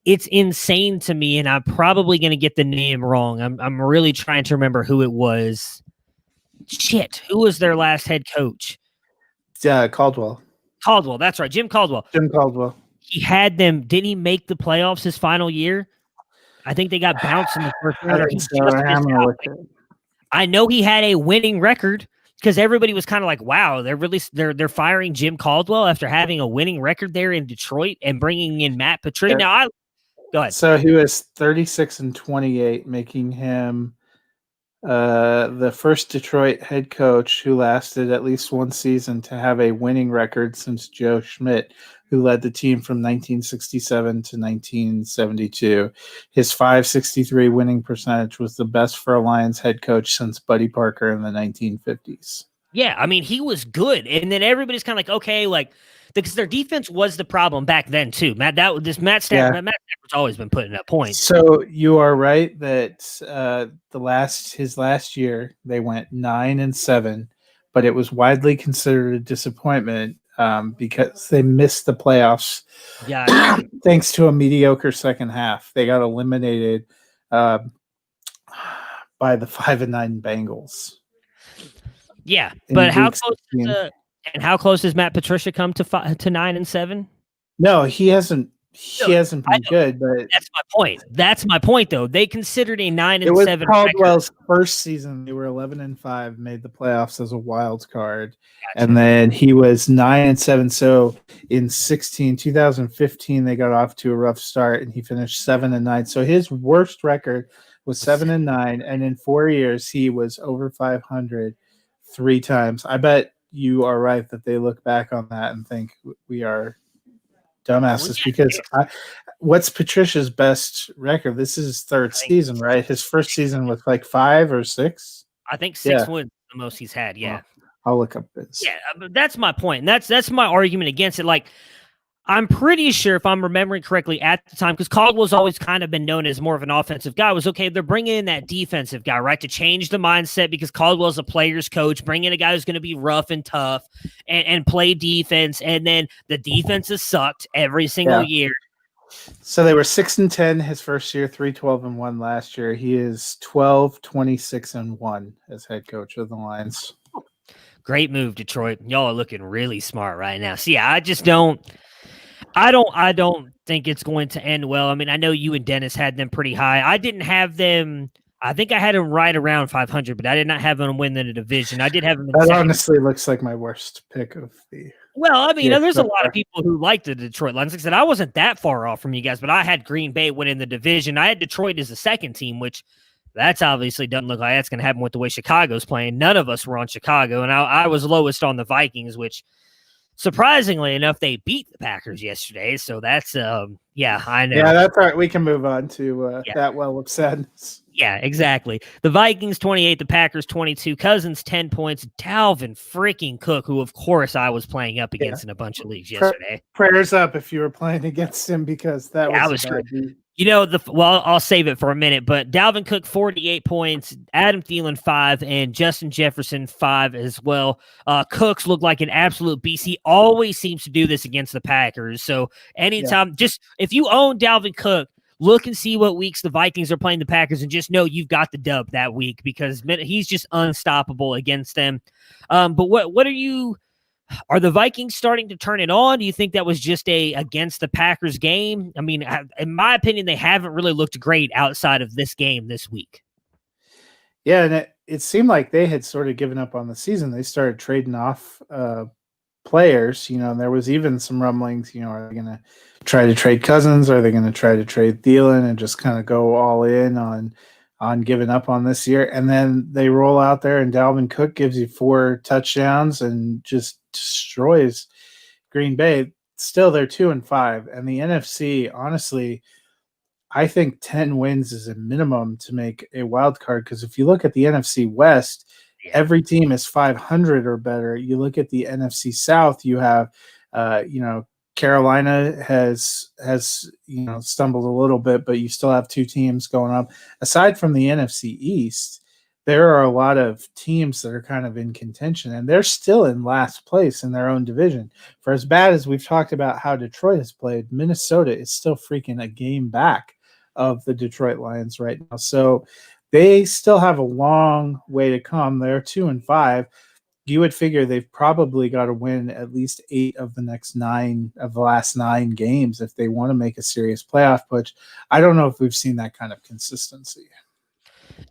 It's insane to me, and I'm probably going to get the name wrong. I'm really trying to remember who it was. Shit, who was their last head coach? Caldwell. Caldwell, that's right, Jim Caldwell. Jim Caldwell. He had them. Didn't he make the playoffs his final year? I think they got bounced in the first round. I know he had a winning record because everybody was kind of like, "Wow, they're firing Jim Caldwell after having a winning record there in Detroit and bringing in Matt Patricia." Now, go ahead. So he was 36-28, making him the first Detroit head coach who lasted at least one season to have a winning record since Joe Schmidt, who led the team from 1967 to 1972. His .563 winning percentage was the best for a Lions head coach since Buddy Parker in the 1950s. Yeah, I mean, he was good. And then everybody's kind of like, okay, because their defense was the problem back then too. Matt Stafford's always been putting up points. So you are right that his last year they went 9-7, but it was widely considered a disappointment because they missed the playoffs. Yeah, thanks to a mediocre second half. They got eliminated by the 5-9 Bengals. Yeah, but how close has Matt Patricia come to 9-7? No, he hasn't. He hasn't been good, but that's my point. That's my point, though. They considered a 9-7. It was Caldwell's first season. They were 11-5, made the playoffs as a wild card, gotcha. And then he was 9-7. So in 2015, they got off to a rough start, and he finished 7-9. So his worst record was 7-9, and in 4 years, he was over 500 3 times. I bet you are right that they look back on that and think we are dumbasses because what's Patricia's best record? This is his third season, right? His first season was 5 or 6. I think 6 wins the most he's had. Yeah, I'll look up this. Yeah, but that's my point. And that's my argument against it. I'm pretty sure, if I'm remembering correctly, at the time, because Caldwell's always kind of been known as more of an offensive guy, was okay, they're bringing in that defensive guy, right, to change the mindset because Caldwell's a player's coach, bring in a guy who's going to be rough and tough and play defense, and then the defense has sucked every single year. So they were 6-10 his first year, 3-12-1 last year. He is 12-26-1 as head coach of the Lions. Great move, Detroit. Y'all are looking really smart right now. So, yeah, I don't think it's going to end well. I mean, I know you and Dennis had them pretty high. I didn't have them. I think I had them right around 500, but I did not have them win the division. I did have them. That honestly looks like my worst pick of the. Well, I mean, there's a lot of people who like the Detroit Lions. Like I said, I wasn't that far off from you guys, but I had Green Bay winning the division. I had Detroit as the second team, which That's obviously doesn't look like that's going to happen with the way Chicago's playing. None of us were on Chicago, and I was lowest on the Vikings, which surprisingly enough, they beat the Packers yesterday. So that's, I know. Yeah, that's all right. We can move on to that well of sadness. Yeah, exactly. The Vikings 28, the Packers 22, Cousins 10 points, Dalvin freaking Cook, who of course I was playing up against in a bunch of leagues yesterday. Prayers up if you were playing against him because that was a bad beat. You know, I'll save it for a minute, but Dalvin Cook 48 points, Adam Thielen 5, and Justin Jefferson 5 as well. Cooks looked like an absolute beast. He always seems to do this against the Packers. So anytime, just if you own Dalvin Cook, look and see what weeks the Vikings are playing the Packers and just know you've got the dub that week because he's just unstoppable against them. But are the Vikings starting to turn it on? Do you think that was just against the Packers game? I mean, in my opinion, they haven't really looked great outside of this game this week. Yeah, and it seemed like they had sort of given up on the season. They started trading off players, and there was even some rumblings, are they going to try to trade Cousins? Are they going to try to trade Dillon and just kind of go all in on giving up on this year? And then they roll out there and Dalvin Cook gives you 4 touchdowns and just destroys Green Bay. Still, they're 2-5. And the NFC, honestly, I think 10 wins is a minimum to make a wild card. Because if you look at the NFC West, every team is 500 or better. You look at the NFC South, you have, Carolina has stumbled a little bit, but you still have 2 teams going up. Aside from the NFC East, there are a lot of teams that are kind of in contention, and they're still in last place in their own division. For as bad as we've talked about how Detroit has played, Minnesota is still freaking a game back of the Detroit Lions right now. So they still have a long way to come. They're 2-5. You would figure they've probably got to win at least 8 of the last 9 games if they want to make a serious playoff push. I don't know if we've seen that kind of consistency.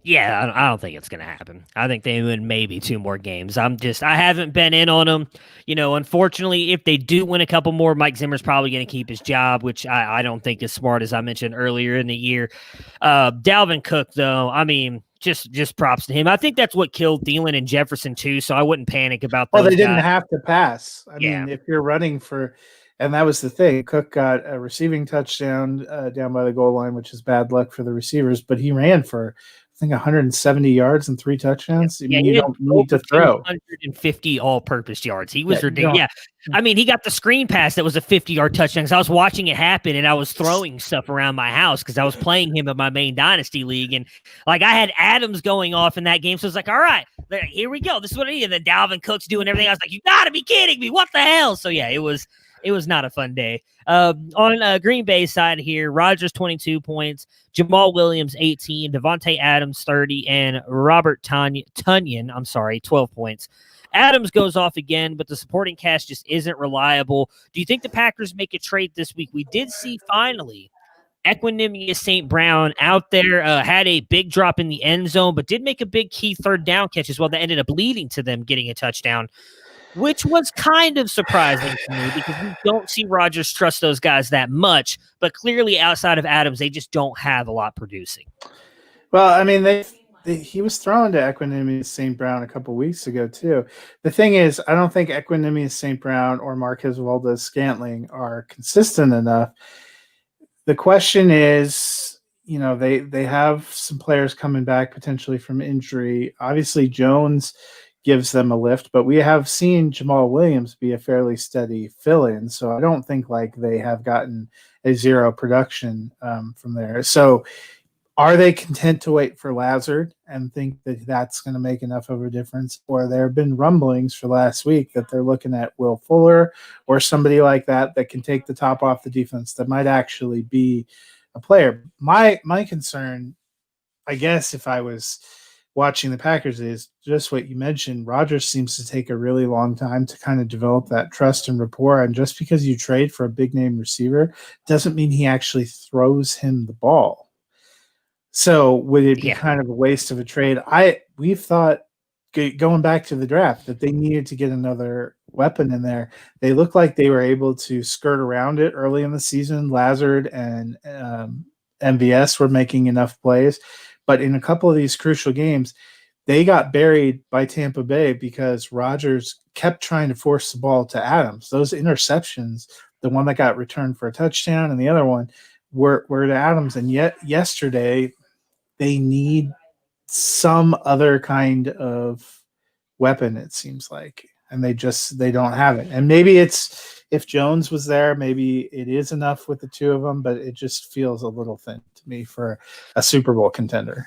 Yeah, I don't think it's going to happen. I think they win maybe 2 more games. I haven't been in on them. Unfortunately, if they do win a couple more, Mike Zimmer's probably going to keep his job, which I don't think is smart, as I mentioned earlier in the year. Dalvin Cook, though, I mean, just props to him. I think that's what killed Dillon and Jefferson, too, so I wouldn't panic about those. Well, they didn't have to pass. I mean, if you're running for – and that was the thing. Cook got a receiving touchdown down by the goal line, which is bad luck for the receivers, but he ran for – I think 170 yards and 3 touchdowns. Yeah, you don't need to throw 150 all-purpose yards. He was ridiculous. Yeah, I mean, he got the screen pass that was a 50-yard touchdown. Because I was watching it happen, and I was throwing stuff around my house because I was playing him in my main dynasty league, and I had Adams going off in that game. So I was like, all right, here we go. This is what I need. And then Dalvin Cook's doing everything. I was like, you got to be kidding me! What the hell? So yeah, it was not a fun day. On Green Bay side here, Rodgers 22 points, Jamal Williams 18, Devontae Adams 30, and Robert Tonyan 12 points. Adams goes off again, but the supporting cast just isn't reliable. Do you think the Packers make a trade this week? We did see finally Equanimeous St. Brown out there, had a big drop in the end zone, but did make a big key 3rd down catch as well that ended up leading to them getting a touchdown, which was kind of surprising to me because we don't see Rodgers trust those guys that much, but clearly outside of Adams, they just don't have a lot producing. Well, I mean, he was thrown to Equanimeous St. Brown a couple weeks ago, too. The thing is, I don't think Equanimeous St. Brown or Marquez Valdez-Scantling are consistent enough. The question is, they have some players coming back potentially from injury. Obviously, Jones gives them a lift, but we have seen Jamal Williams be a fairly steady fill-in, so I don't think they have gotten a 0 production from there. So are they content to wait for Lazard and think that that's going to make enough of a difference? Or there have been rumblings for last week that they're looking at Will Fuller or somebody like that can take the top off the defense that might actually be a player. My concern, I guess, if I was watching the Packers, is just what you mentioned. Rodgers seems to take a really long time to kind of develop that trust and rapport. And just because you trade for a big name receiver doesn't mean he actually throws him the ball. So would it be kind of a waste of a trade? We've thought, going back to the draft, that they needed to get another weapon in there. They looked like they were able to skirt around it early in the season. Lazard and MVS were making enough plays. But in a couple of these crucial games, they got buried by Tampa Bay because Rodgers kept trying to force the ball to Adams. Those interceptions, the one that got returned for a touchdown and the other one were to Adams. And yet yesterday they need some other kind of weapon, it seems like. And they don't have it. And maybe it's if Jones was there, maybe it is enough with the two of them, but it just feels a little thin to me for a Super Bowl contender.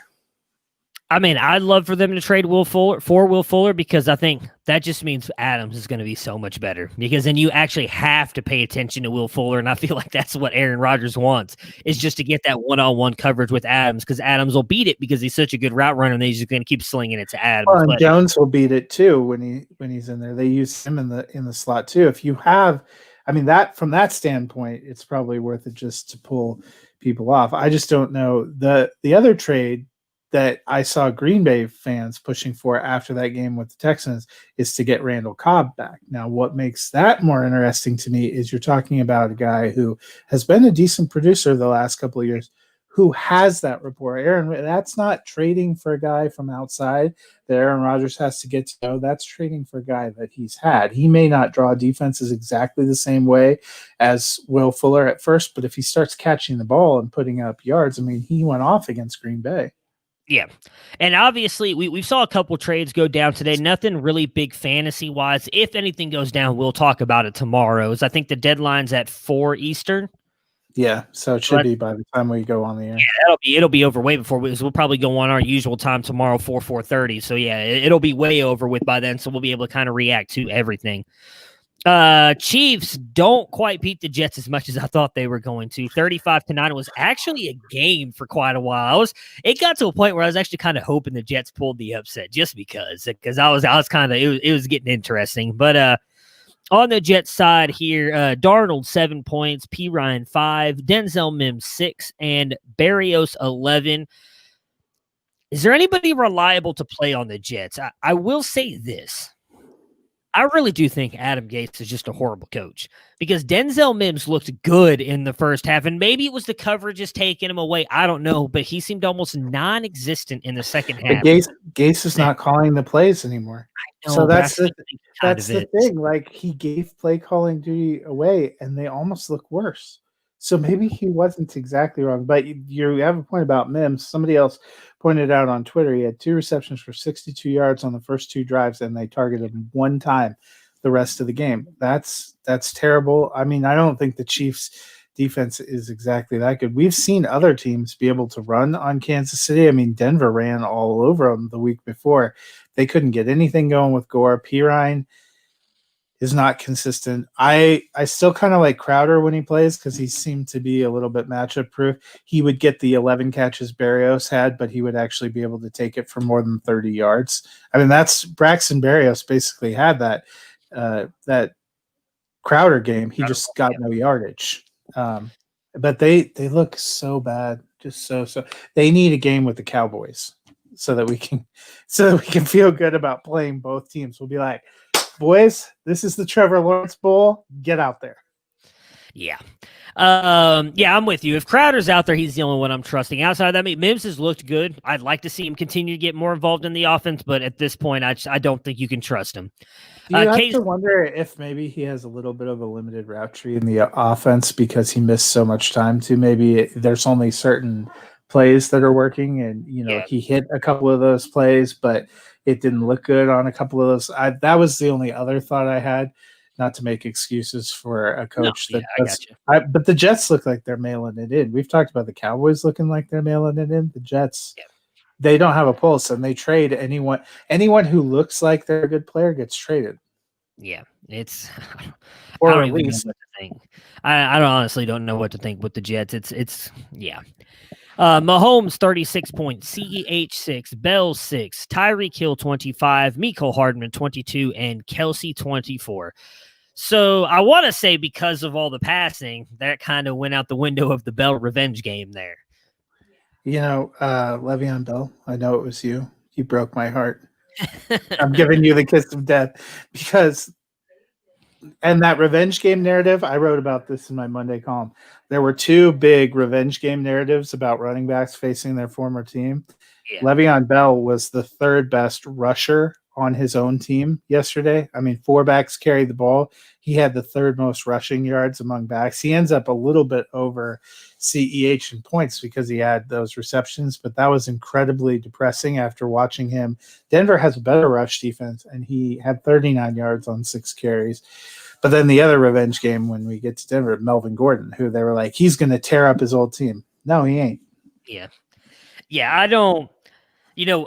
I mean, I'd love for them to trade Will Fuller because I think that just means Adams is going to be so much better because then you actually have to pay attention to Will Fuller. And I feel like that's what Aaron Rodgers wants is just to get that one-on-one coverage with Adams because Adams will beat it because he's such a good route runner and he's just going to keep slinging it to Adams. Well, and Jones will beat it too when he's in there. They use him in the slot too. If you have, I mean, that from that standpoint, it's probably worth it just to pull people off. I just don't know the other trade that I saw Green Bay fans pushing for after that game with the Texans is to get Randall Cobb back. Now, what makes that more interesting to me is you're talking about a guy who has been a decent producer the last couple of years, who has that rapport. Aaron, that's not trading for a guy from outside that Aaron Rodgers has to get to know. That's trading for a guy that he's had. He may not draw defenses exactly the same way as Will Fuller at first, but if he starts catching the ball and putting up yards, I mean, he went off against Green Bay. Yeah. And obviously, we saw a couple trades go down today. Nothing really big fantasy-wise. If anything goes down, we'll talk about it tomorrow. I think the deadline's at 4 Eastern. Yeah, so it should be by the time we go on the air. Yeah, it'll be over way before we'll probably go on our usual time tomorrow, 4:30. So, yeah, it'll be way over with by then, so we'll be able to kind of react to everything. Chiefs don't quite beat the Jets as much as I thought they were going to. 35-9. It was actually a game for quite a while. It got to a point where I was actually kind of hoping the Jets pulled the upset just because I was kind of it was getting interesting. But on the Jets side here, Darnold 7 points, P. Ryan 5, Denzel Mims 6, and Berrios 11. Is there anybody reliable to play on the Jets? I will say this. I really do think Adam Gase is just a horrible coach because Denzel Mims looked good in the first half, and maybe it was the coverage just taking him away. I don't know, but he seemed almost non-existent in the second half. Gase is not calling the plays anymore. I know, so that's the thing. Like, he gave play calling duty away, and they almost look worse. So maybe he wasn't exactly wrong, but you have a point about Mims. Somebody else pointed out on Twitter he had 2 receptions for 62 yards on the first 2 drives, and they targeted him 1 time the rest of the game. That's terrible. I mean, I don't think the Chiefs' defense is exactly that good. We've seen other teams be able to run on Kansas City. I mean, Denver ran all over them the week before. They couldn't get anything going with Gore. Pirine is not consistent. I still kind of like Crowder when he plays because he seemed to be a little bit matchup proof. He would get the 11 catches Berrios had, but he would actually be able to take it for more than 30 yards. I mean, that's Braxton Berrios basically had that Crowder game. He just got no yardage. But they look so bad, just so. They need a game with the Cowboys so that we can feel good about playing both teams. We'll be like, boys, this is the Trevor Lawrence Bowl. Get out there. Yeah. I'm with you. If Crowder's out there, he's the only one I'm trusting. Outside of that, Mims has looked good. I'd like to see him continue to get more involved in the offense, but at this point, I don't think you can trust him. Do you have to wonder if maybe he has a little bit of a limited route tree in the offense because he missed so much time too? Maybe there's only certain plays that are working, and he hit a couple of those plays, but it didn't look good on a couple of those. That was the only other thought I had, not to make excuses for a coach. But the Jets look like they're mailing it in. We've talked about the Cowboys looking like they're mailing it in. The Jets, they don't have a pulse, and they trade anyone. Anyone who looks like they're a good player gets traded. Yeah, it's. Or I don't at even least know what to think. I honestly don't know what to think with the Jets. It's. Mahomes 36 points, CEH 6, Bell 6, Tyreek Hill 25, Mecole Hardman 22, and Kelsey 24. So I want to say because of all the passing, that kind of went out the window of the Bell revenge game there. Le'Veon Bell, I know it was you. You broke my heart. I'm giving you the kiss of death because And that revenge game narrative, I wrote about this in my Monday column. There were two big revenge game narratives about running backs facing their former team. Yeah. Le'Veon Bell was the third best rusher on his own team yesterday. I mean, 4 backs carried the ball. He had the third most rushing yards among backs. He ends up a little bit over CEH in points because he had those receptions, but that was incredibly depressing after watching him. Denver has a better rush defense, and he had 39 yards on 6 carries. But then the other revenge game when we get to Denver, Melvin Gordon, who they were like, he's going to tear up his old team. No, he ain't. Yeah. Yeah, I don't.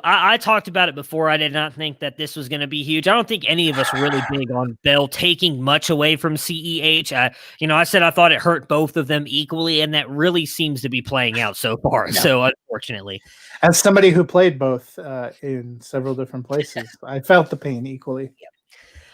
I talked about it before. I did not think that this was going to be huge. I don't think any of us were really big on Bell taking much away from CEH. I said I thought it hurt both of them equally, and that really seems to be playing out so far. Yeah. So, unfortunately. As somebody who played both in several different places, I felt the pain equally. Yeah.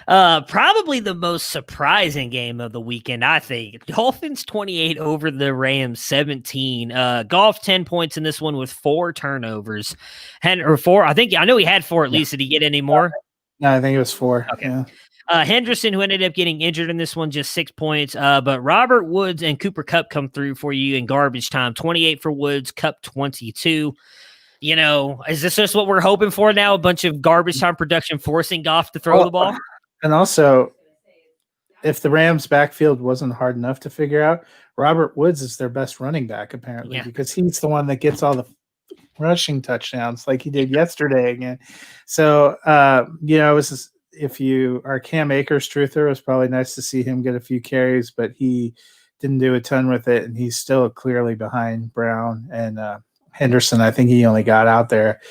Probably the most surprising game of the weekend, I think. Dolphins 28 over the Rams 17. Goff 10 points in this one with 4 turnovers. Or 4. I know he had 4 at least. Did he get any more? No, I think it was 4. Okay. Yeah. Henderson, who ended up getting injured in this one, just 6 points. But Robert Woods and Cooper Kupp come through for you in garbage time. 28 for Woods, Kupp 22. Is this just what we're hoping for now? A bunch of garbage time production forcing Goff to throw the ball? And also, if the Rams' backfield wasn't hard enough to figure out, Robert Woods is their best running back, apparently, because he's the one that gets all the rushing touchdowns like he did yesterday again. So, it was just, if you are Cam Akers truther, it was probably nice to see him get a few carries, but he didn't do a ton with it, and he's still clearly behind Brown and Henderson. I think he only got out there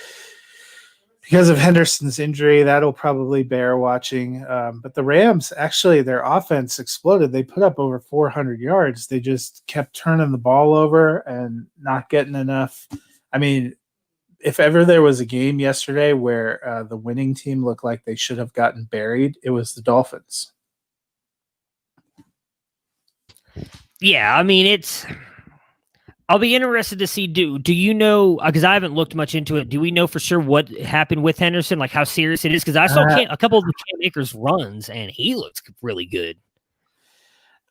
because of Henderson's injury. That'll probably bear watching. But the Rams, actually, their offense exploded. They put up over 400 yards. They just kept turning the ball over and not getting enough. I mean, if ever there was a game yesterday where the winning team looked like they should have gotten buried, it was the Dolphins. Yeah, I mean, I'll be interested to see, do you know, because I haven't looked much into it, do we know for sure what happened with Henderson, like how serious it is? Because I saw a couple of the Cam Akers runs, and he looks really good.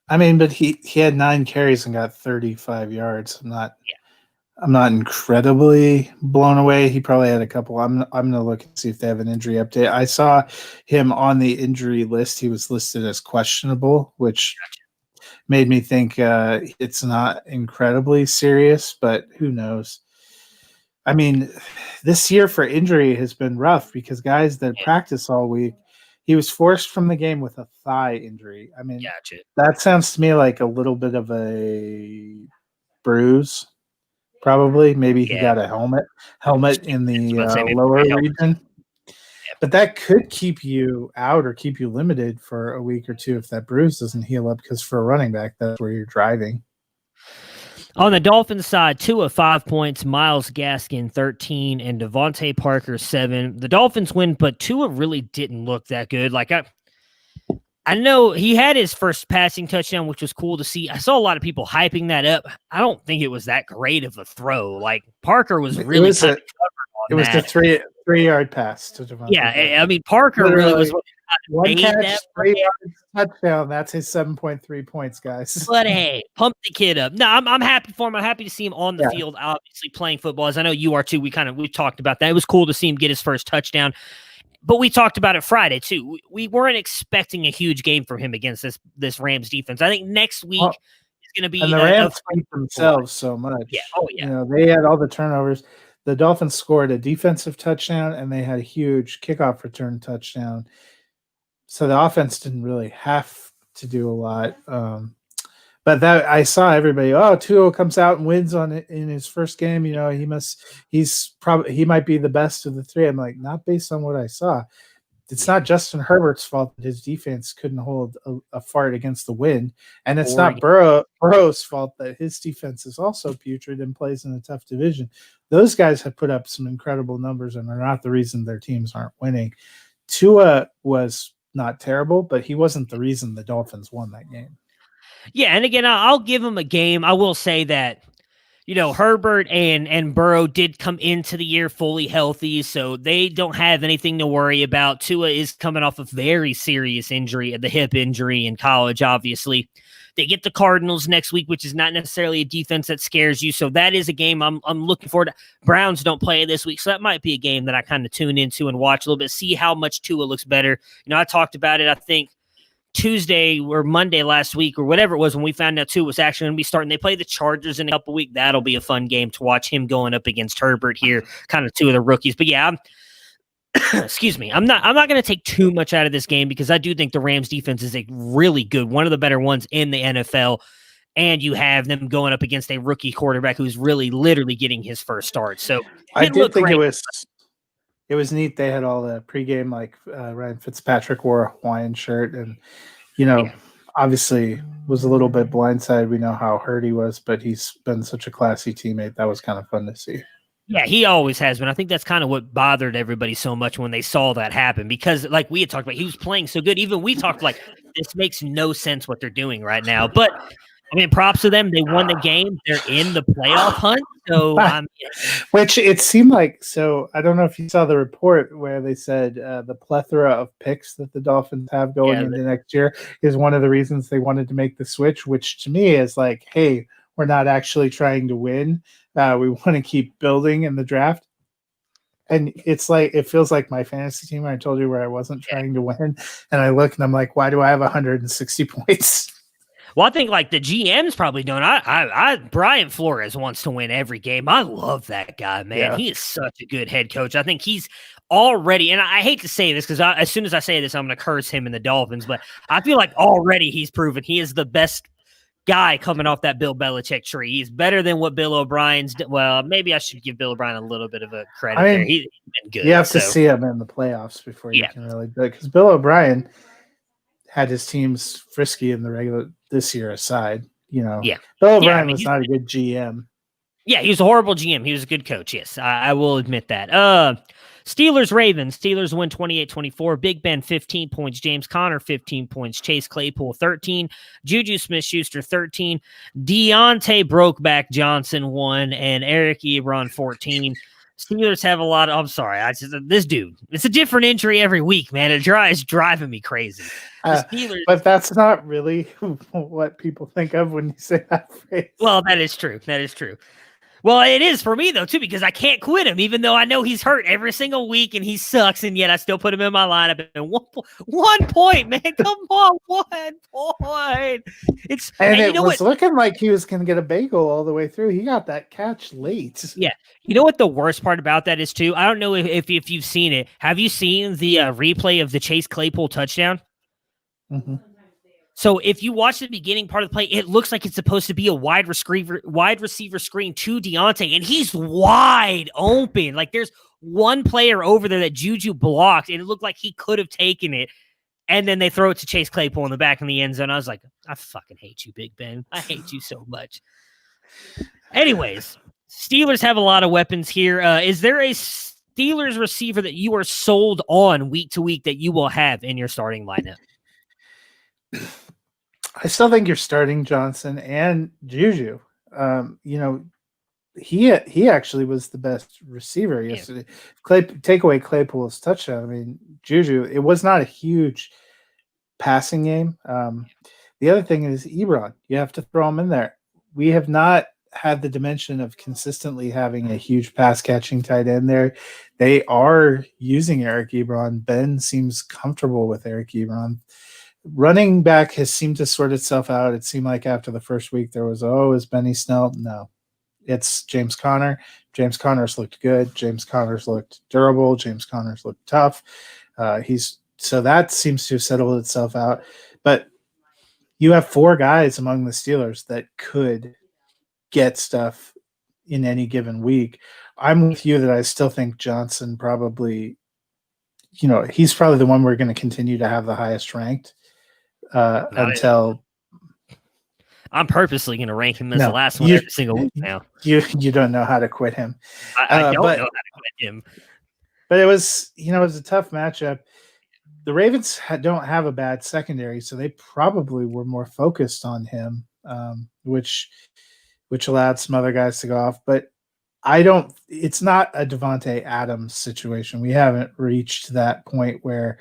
I mean, but he had 9 carries and got 35 yards. I'm not incredibly blown away. He probably had a couple. I'm going to look and see if they have an injury update. I saw him on the injury list. He was listed as questionable, which made me think it's not incredibly serious, but who knows? I mean, this year for injury has been rough because guys that practice all week, he was forced from the game with a thigh injury. I mean, that sounds to me like a little bit of a bruise, probably. Maybe he got a helmet in the lower region. But that could keep you out or keep you limited for a week or two if that bruise doesn't heal up, because for a running back, that's where you're driving. On the Dolphins side, Tua 5 points, Myles Gaskin 13, and Devontae Parker 7. The Dolphins win, but Tua really didn't look that good. Like I know he had his first passing touchdown, which was cool to see. I saw a lot of people hyping that up. I don't think it was that great of a throw. Like Parker was really covered on it was that. The 3-yard pass to Devontae. Yeah, I mean, Parker really was one catch, 3 yards, touchdown. That's his 7.3 points, guys. But hey, pump the kid up. No, I'm happy for him. I'm happy to see him on the field, obviously playing football. As I know you are too. We talked about that. It was cool to see him get his first touchdown. But we talked about it Friday too. We weren't expecting a huge game from him against this Rams defense. I think next week is going to be. And the Rams fight themselves so much. Yeah. Oh yeah. They had all the turnovers. The Dolphins scored a defensive touchdown, and they had a huge kickoff return touchdown. So the offense didn't really have to do a lot. But that I saw everybody, Tua comes out and wins in his first game. He might be the best of the 3. I'm like, not based on what I saw. It's not Justin Herbert's fault that his defense couldn't hold a fart against the wind. And it's not Burrow's fault that his defense is also putrid and plays in a tough division. Those guys have put up some incredible numbers and are not the reason their teams aren't winning. Tua was not terrible, but he wasn't the reason the Dolphins won that game. Yeah, and again, I'll give him a game. I will say that Herbert and Burrow did come into the year fully healthy, so they don't have anything to worry about. Tua is coming off a very serious injury, the hip injury in college, obviously. They get the Cardinals next week, which is not necessarily a defense that scares you. So that is a game I'm looking forward to. Browns don't play this week, so that might be a game that I kind of tune into and watch a little bit, see how much Tua looks better. I talked about it, I think, Tuesday or Monday last week or whatever it was when we found out Tua was actually going to be starting. They play the Chargers in a couple weeks. That'll be a fun game to watch him going up against Herbert here, kind of two of the rookies. But yeah, excuse me. I'm not going to take too much out of this game because I do think the Rams defense is a really good, one of the better ones in the NFL. And you have them going up against a rookie quarterback who's really literally getting his first start. So I did think it was neat. They had all the pregame, like Ryan Fitzpatrick wore a Hawaiian shirt and, obviously was a little bit blindsided. We know how hurt he was, but he's been such a classy teammate. That was kind of fun to see. Yeah, he always has been. I think that's kind of what bothered everybody so much when they saw that happen because, like we had talked about, he was playing so good. Even we talked like, this makes no sense what they're doing right now. But, I mean, props to them. They won the game. They're in the playoff hunt. So, which it seemed like. So, I don't know if you saw the report where they said the plethora of picks that the Dolphins have going into next year is one of the reasons they wanted to make the switch, which to me is like, hey, we're not actually trying to win. We want to keep building in the draft. And it's like, it feels like my fantasy team. I told you where I wasn't trying to win. And I look and I'm like, why do I have 160 points? Well, I think like the GM's probably doing. Brian Flores wants to win every game. I love that guy, man. Yeah. He is such a good head coach. I think he's already, and I hate to say this because as soon as I say this, I'm going to curse him and the Dolphins. But I feel like already he's proven he is the best guy coming off that Bill Belichick tree. He's better than what Bill O'Brien's. Well, maybe I should give Bill O'Brien a little bit of a credit there. He's been good. You have to see him in the playoffs before you can really do it. Because Bill O'Brien had his teams frisky in the regular this year aside. Bill O'Brien was not a good GM. Yeah, he was a horrible GM. He was a good coach. Yes, I will admit that. Steelers-Ravens. Steelers win 28-24. Big Ben, 15 points. James Conner, 15 points. Chase Claypool, 13. Juju Smith-Schuster, 13. Deontay Johnson, 1. And Eric Ebron, 14. Steelers have a lot of, I'm sorry, this dude, it's a different injury every week, man. It's driving me crazy. But that's not really what people think of when you say that phrase. Well, that is true. Well, it is for me, though, too, because I can't quit him, even though I know he's hurt every single week and he sucks, and yet I still put him in my lineup. And 1 point, man. Come on, 1 point. It was looking like he was going to get a bagel all the way through. He got that catch late. Yeah. You know what the worst part about that is, too? I don't know if you've seen it. Have you seen the replay of the Chase Claypool touchdown? Mm-hmm. So if you watch the beginning part of the play, it looks like it's supposed to be a wide receiver screen to Deontay, and he's wide open. Like there's one player over there that Juju blocked, and it looked like he could have taken it. And then they throw it to Chase Claypool in the back of the end zone. I was like, I fucking hate you, Big Ben. I hate you so much. Anyways, Steelers have a lot of weapons here. Is there a Steelers receiver that you are sold on week to week that you will have in your starting lineup? I still think you're starting Johnson and Juju. He actually was the best receiver yesterday. Take away Claypool's touchdown. I mean, Juju, it was not a huge passing game. The other thing is Ebron. You have to throw him in there. We have not had the dimension of consistently having a huge pass catching tight end there. They are using Eric Ebron. Ben seems comfortable with Eric Ebron. Running back has seemed to sort itself out. It seemed like after the first week there was, is Benny Snell? No. It's James Conner. James Conner's looked good. James Conner's looked durable. James Conner's looked tough. So that seems to have settled itself out. But you have 4 guys among the Steelers that could get stuff in any given week. I'm with you that I still think Johnson probably, he's probably the one we're going to continue to have the highest ranked. Until I'm purposely going to rank him as the last one every single week now. You don't know how to quit him. I don't know how to quit him. But it was a tough matchup. The Ravens don't have a bad secondary, so they probably were more focused on him, which which allowed some other guys to go off. But it's not a Devontae Adams situation. We haven't reached that point where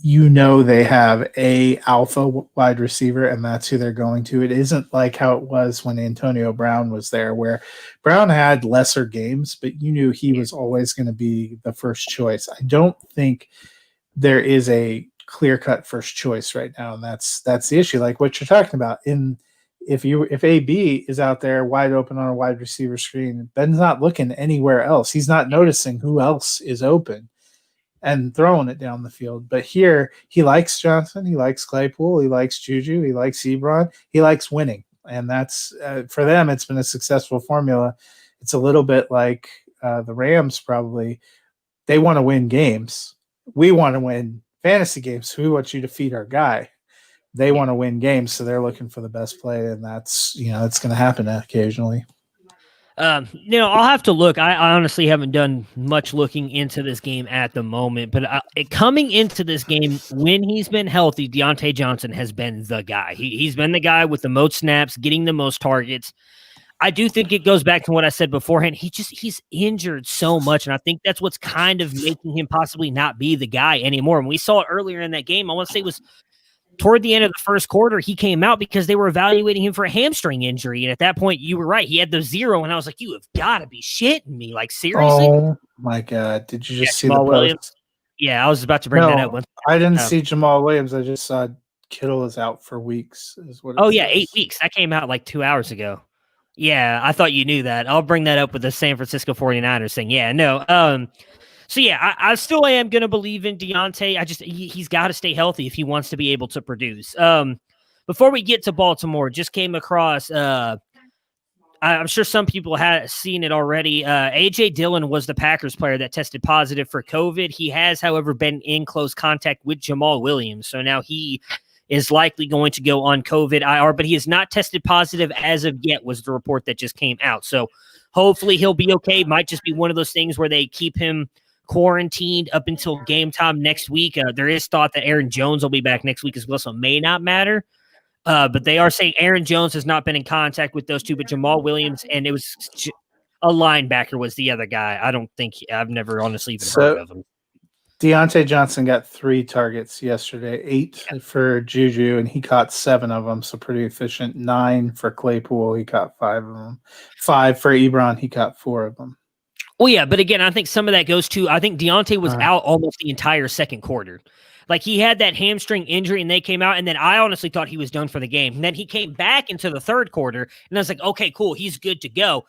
they have a alpha wide receiver and that's who they're going to. It isn't like how it was when Antonio Brown was there, where Brown had lesser games, but you knew he was always going to be the first choice. I don't think there is a clear-cut first choice right now, and that's the issue. Like what you're talking about, if AB is out there wide open on a wide receiver screen, Ben's not looking anywhere else. He's not noticing who else is open and throwing it down the field. But here, he likes Johnson, he likes Claypool, he likes Juju, he likes Ebron, he likes winning. And that's for them, it's been a successful formula. It's a little bit like the Rams probably. They want to win games. We want to win fantasy games. So we want you to feed our guy. They want to win games, so they're looking for the best play, and that's it's going to happen occasionally. I'll have to look. I honestly haven't done much looking into this game at the moment, but coming into this game, when he's been healthy, Deontay Johnson has been the guy. He's been the guy with the most snaps, getting the most targets. I do think it goes back to what I said beforehand. He's injured so much, and I think that's what's kind of making him possibly not be the guy anymore. And we saw it earlier in that game. I want to say it was toward the end of the first quarter, he came out because they were evaluating him for a hamstring injury. And at that point, you were right. He had the 0. And I was like, you have got to be shitting me. Like, seriously? Oh, my God. Did you just see Jamal the Williams? post? Yeah, I was about to bring that up. I didn't see Jamal Williams. I just saw Kittle is out for weeks. Yeah, 8 weeks. That came out like 2 hours ago. Yeah, I thought you knew that. I'll bring that up with the San Francisco 49ers thing. Yeah, no. So, yeah, I still am going to believe in Deontay. He's got to stay healthy if he wants to be able to produce. Before we get to Baltimore, just came across, I'm sure some people have seen it already. A.J. Dillon was the Packers player that tested positive for COVID. He has, however, been in close contact with Jamal Williams. So now he is likely going to go on COVID IR, but he has not tested positive as of yet, was the report that just came out. So hopefully he'll be okay. Might just be one of those things where they keep him quarantined up until game time next week. There is thought that Aaron Jones will be back next week as well, so it may not matter. But they are saying Aaron Jones has not been in contact with those two, but Jamal Williams, and it was a linebacker was the other guy. I've never honestly even heard of him. Deontay Johnson got 3 targets yesterday, 8 for Juju, and he caught 7 of them, so pretty efficient. 9 for Claypool, he caught 5 of them. 5 for Ebron, he caught 4 of them. Well, yeah, but again, I think some of that goes to, I think Deontay was out almost the entire second quarter. Like, he had that hamstring injury, and they came out, and then I honestly thought he was done for the game. And then he came back into the third quarter, and I was like, okay, cool, he's good to go.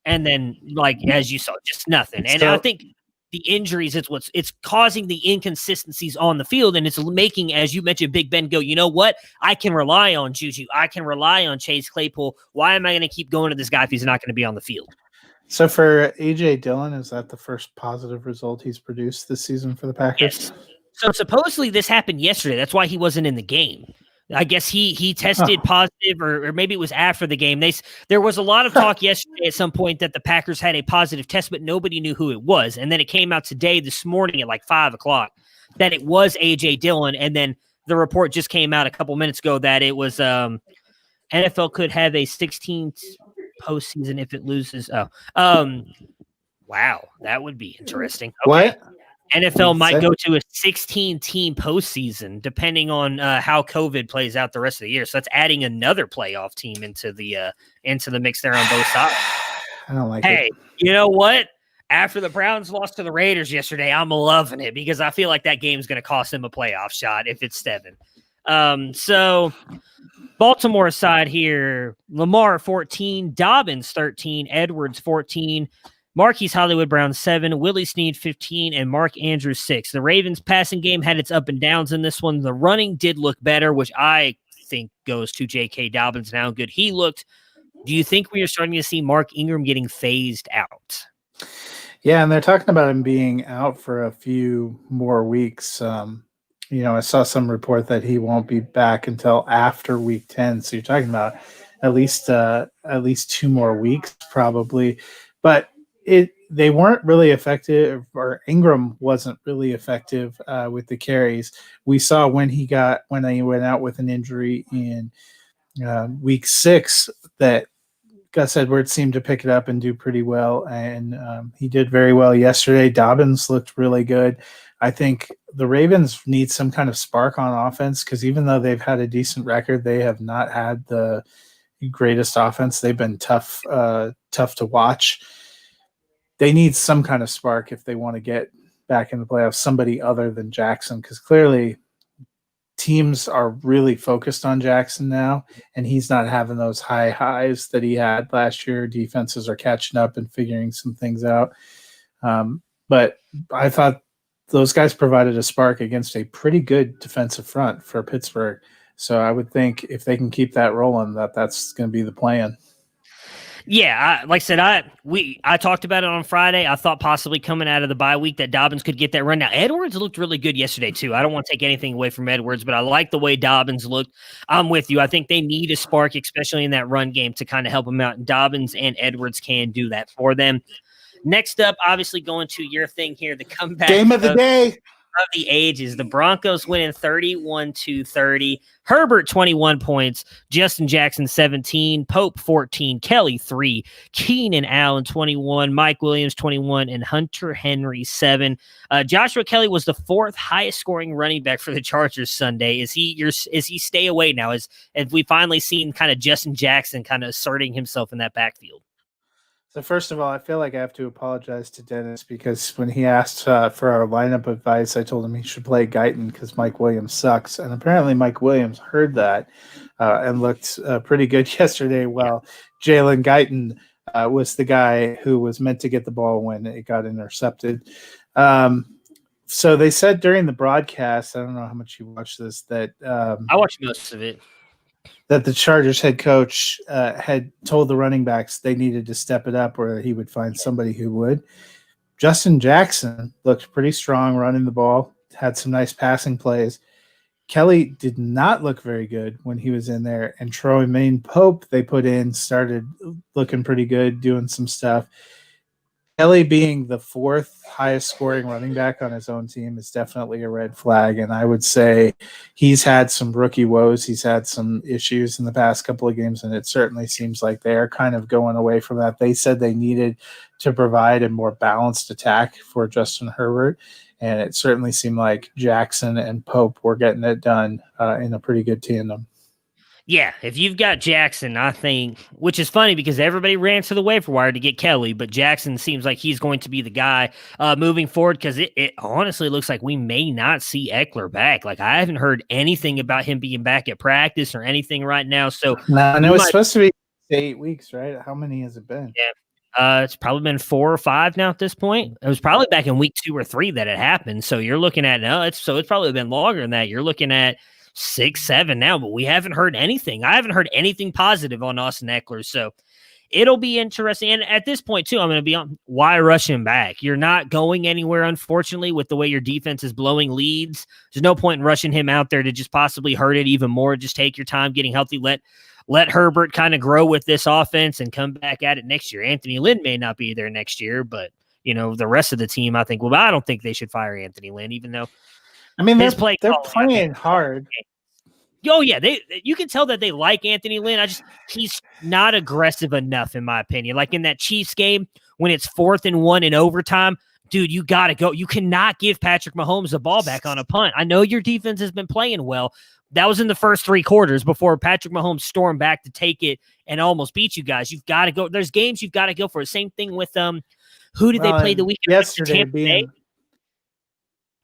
And then, like, as you saw, just nothing. And I think the injuries, it's causing the inconsistencies on the field, and it's making, as you mentioned, Big Ben go, you know what? I can rely on Juju. I can rely on Chase Claypool. Why am I going to keep going to this guy if he's not going to be on the field? So for A.J. Dillon, is that the first positive result he's produced this season for the Packers? Yes. So supposedly this happened yesterday. That's why he wasn't in the game. I guess he tested positive, or maybe it was after the game. There was a lot of talk yesterday at some point that the Packers had a positive test, but nobody knew who it was. And then it came out this morning at like 5:00 that it was A.J. Dillon. And then the report just came out a couple minutes ago that it was NFL could have a 16th postseason if it loses. Wow, that would be interesting. Okay. What? NFL might go to a 16-team postseason depending on how COVID plays out the rest of the year. So that's adding another playoff team into the mix there on both sides. I don't like it. Hey, you know what? After the Browns lost to the Raiders yesterday, I'm loving it because I feel like that game's going to cost them a playoff shot if it's 7. So Baltimore side here, Lamar 14, Dobbins 13, Edwards 14, Marquise Hollywood Brown 7, Willie Snead 15, and Mark Andrews 6. The Ravens passing game had its up and downs in this one. The running did look better, which I think goes to J.K. Dobbins and how good he looked. Do you think we are starting to see Mark Ingram getting phased out? Yeah, and they're talking about him being out for a few more weeks. I saw some report that he won't be back until after week 10. So you're talking about at least 2 more weeks probably. But they weren't really effective, or Ingram wasn't really effective with the carries. We saw when he went out with an injury in week 6 that Gus Edwards seemed to pick it up and do pretty well, and he did very well yesterday. Dobbins looked really good. I think the Ravens need some kind of spark on offense because even though they've had a decent record, they have not had the greatest offense. They've been tough to watch. They need some kind of spark if they want to get back in the playoffs, somebody other than Jackson, because clearly teams are really focused on Jackson now, and he's not having those high highs that he had last year. Defenses are catching up and figuring some things out. But I thought those guys provided a spark against a pretty good defensive front for Pittsburgh. So I would think if they can keep that rolling, that's going to be the plan. Yeah, like I said, I talked about it on Friday. I thought possibly coming out of the bye week that Dobbins could get that run. Now, Edwards looked really good yesterday, too. I don't want to take anything away from Edwards, but I like the way Dobbins looked. I'm with you. I think they need a spark, especially in that run game, to kind of help them out. And Dobbins and Edwards can do that for them. Next up, obviously going to your thing here, the comeback. Game of the day. Of the ages, the Broncos winning 31-30. Herbert 21 points, Justin Jackson 17, Pope 14, Kelly 3, Keenan Allen 21, Mike Williams 21, and Hunter Henry 7. Joshua Kelly was the fourth highest scoring running back for the Chargers Sunday. Is he stay away now? Have we finally seen kind of Justin Jackson kind of asserting himself in that backfield? So first of all, I feel like I have to apologize to Dennis because when he asked for our lineup advice, I told him he should play Guyton because Mike Williams sucks. And apparently Mike Williams heard that and looked pretty good yesterday. Well, Jalen Guyton was the guy who was meant to get the ball when it got intercepted. So they said during the broadcast, I don't know how much you watched this, that I watched most of it. That the Chargers head coach had told the running backs they needed to step it up or he would find somebody who would. Justin Jackson looked pretty strong running the ball, had some nice passing plays. Kelly did not look very good when he was in there, and Troy Pope they put in started looking pretty good, doing some stuff. Kelly being the fourth highest scoring running back on his own team is definitely a red flag. And I would say he's had some rookie woes. He's had some issues in the past couple of games, and it certainly seems like they're kind of going away from that. They said they needed to provide a more balanced attack for Justin Herbert, and it certainly seemed like Jackson and Pope were getting it done in a pretty good tandem. Yeah, if you've got Jackson, I think, which is funny because everybody ran to the waiver wire to get Kelly, but Jackson seems like he's going to be the guy moving forward because it honestly looks like we may not see Eckler back. Like, I haven't heard anything about him being back at practice or anything right now. So I know it's supposed to be 8 weeks, right? How many has it been? Yeah. It's probably been 4 or 5 now at this point. It was probably back in week 2 or 3 that it happened. So you're looking at it's probably been longer than that. You're looking at 6, 7 now, but we haven't heard anything. I haven't heard anything positive on Austin Eckler. So it'll be interesting. And at this point too, I'm going to be on why rush him back? You're not going anywhere, unfortunately, with the way your defense is blowing leads. There's no point in rushing him out there to just possibly hurt it even more. Just take your time getting healthy. Let Herbert kind of grow with this offense and come back at it next year. Anthony Lynn may not be there next year, but the rest of the team, I think, I don't think they should fire Anthony Lynn, even though they're playing hard. Oh yeah, you can tell that they like Anthony Lynn. He's not aggressive enough, in my opinion. Like in that Chiefs game when it's 4th and 1 in overtime, dude, you got to go. You cannot give Patrick Mahomes the ball back on a punt. I know your defense has been playing well. That was in the first 3 quarters before Patrick Mahomes stormed back to take it and almost beat you guys. You've got to go. There's games you've got to go for. Same thing with who did they play the weekend? Yesterday, Tampa Bay?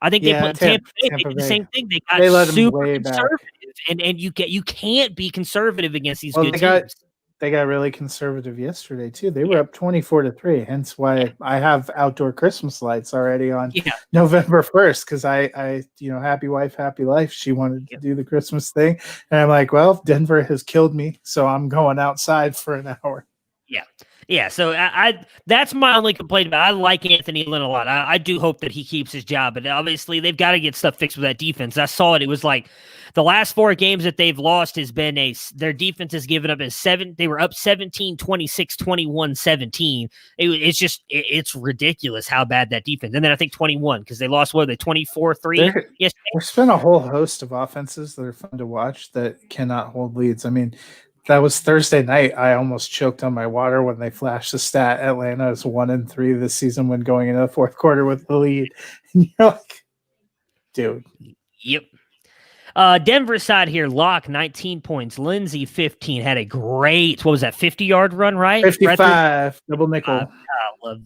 I think they played Tampa Bay. They did the same thing. They got super conservative, and you can't be conservative against these good teams. They got really conservative yesterday too. They were up 24-3. Hence why I have outdoor Christmas lights already on November 1st because I happy wife, happy life. She wanted to do the Christmas thing, and I'm like, well, Denver has killed me, so I'm going outside for an hour. Yeah. Yeah, so that's my only complaint about it. I like Anthony Lynn a lot. I do hope that he keeps his job, but obviously they've got to get stuff fixed with that defense. I saw it. It was like the last 4 games that they've lost has been their defense has given up they were up 17, 26, 21, 17. It's ridiculous how bad that defense. And then I think 21 because they lost 24-3 yesterday. There's been a whole host of offenses that are fun to watch that cannot hold leads. I mean, That was Thursday night. I almost choked on my water when they flashed the stat. Atlanta is 1-3 this season when going into the fourth quarter with the lead. And you're like, dude. Yep. Denver side here, Locke, 19 points. Lindsey, 15. Had a great, 50-yard run, right? 55, right double nickel.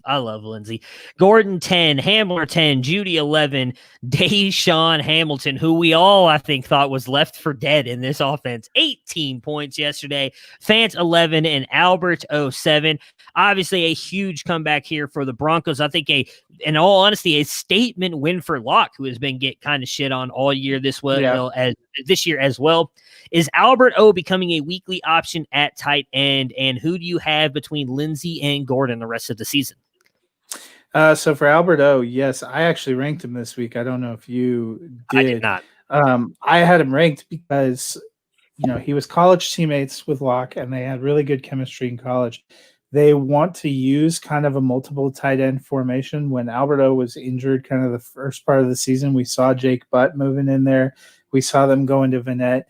I love Lindsey. Gordon, 10. Hamler, 10. Judy, 11. Deshaun Hamilton, who we all, I think, thought was left for dead in this offense, 18 points yesterday. Fant, 11. And Albert, 7. Obviously, a huge comeback here for the Broncos. I think in all honesty, a statement win for Locke, who has been kind of shit on all year this as this year as well. Is Albert O becoming a weekly option at tight end? And who do you have between Lindsey and Gordon the rest of the season? So for Albert O, yes, I actually ranked him this week. I don't know if you did. I did not. I had him ranked because he was college teammates with Locke, and they had really good chemistry in college. They want to use kind of a multiple tight end formation. When Alberto was injured kind of the first part of the season, we saw Jake Butt moving in there. We saw them go into Vanette.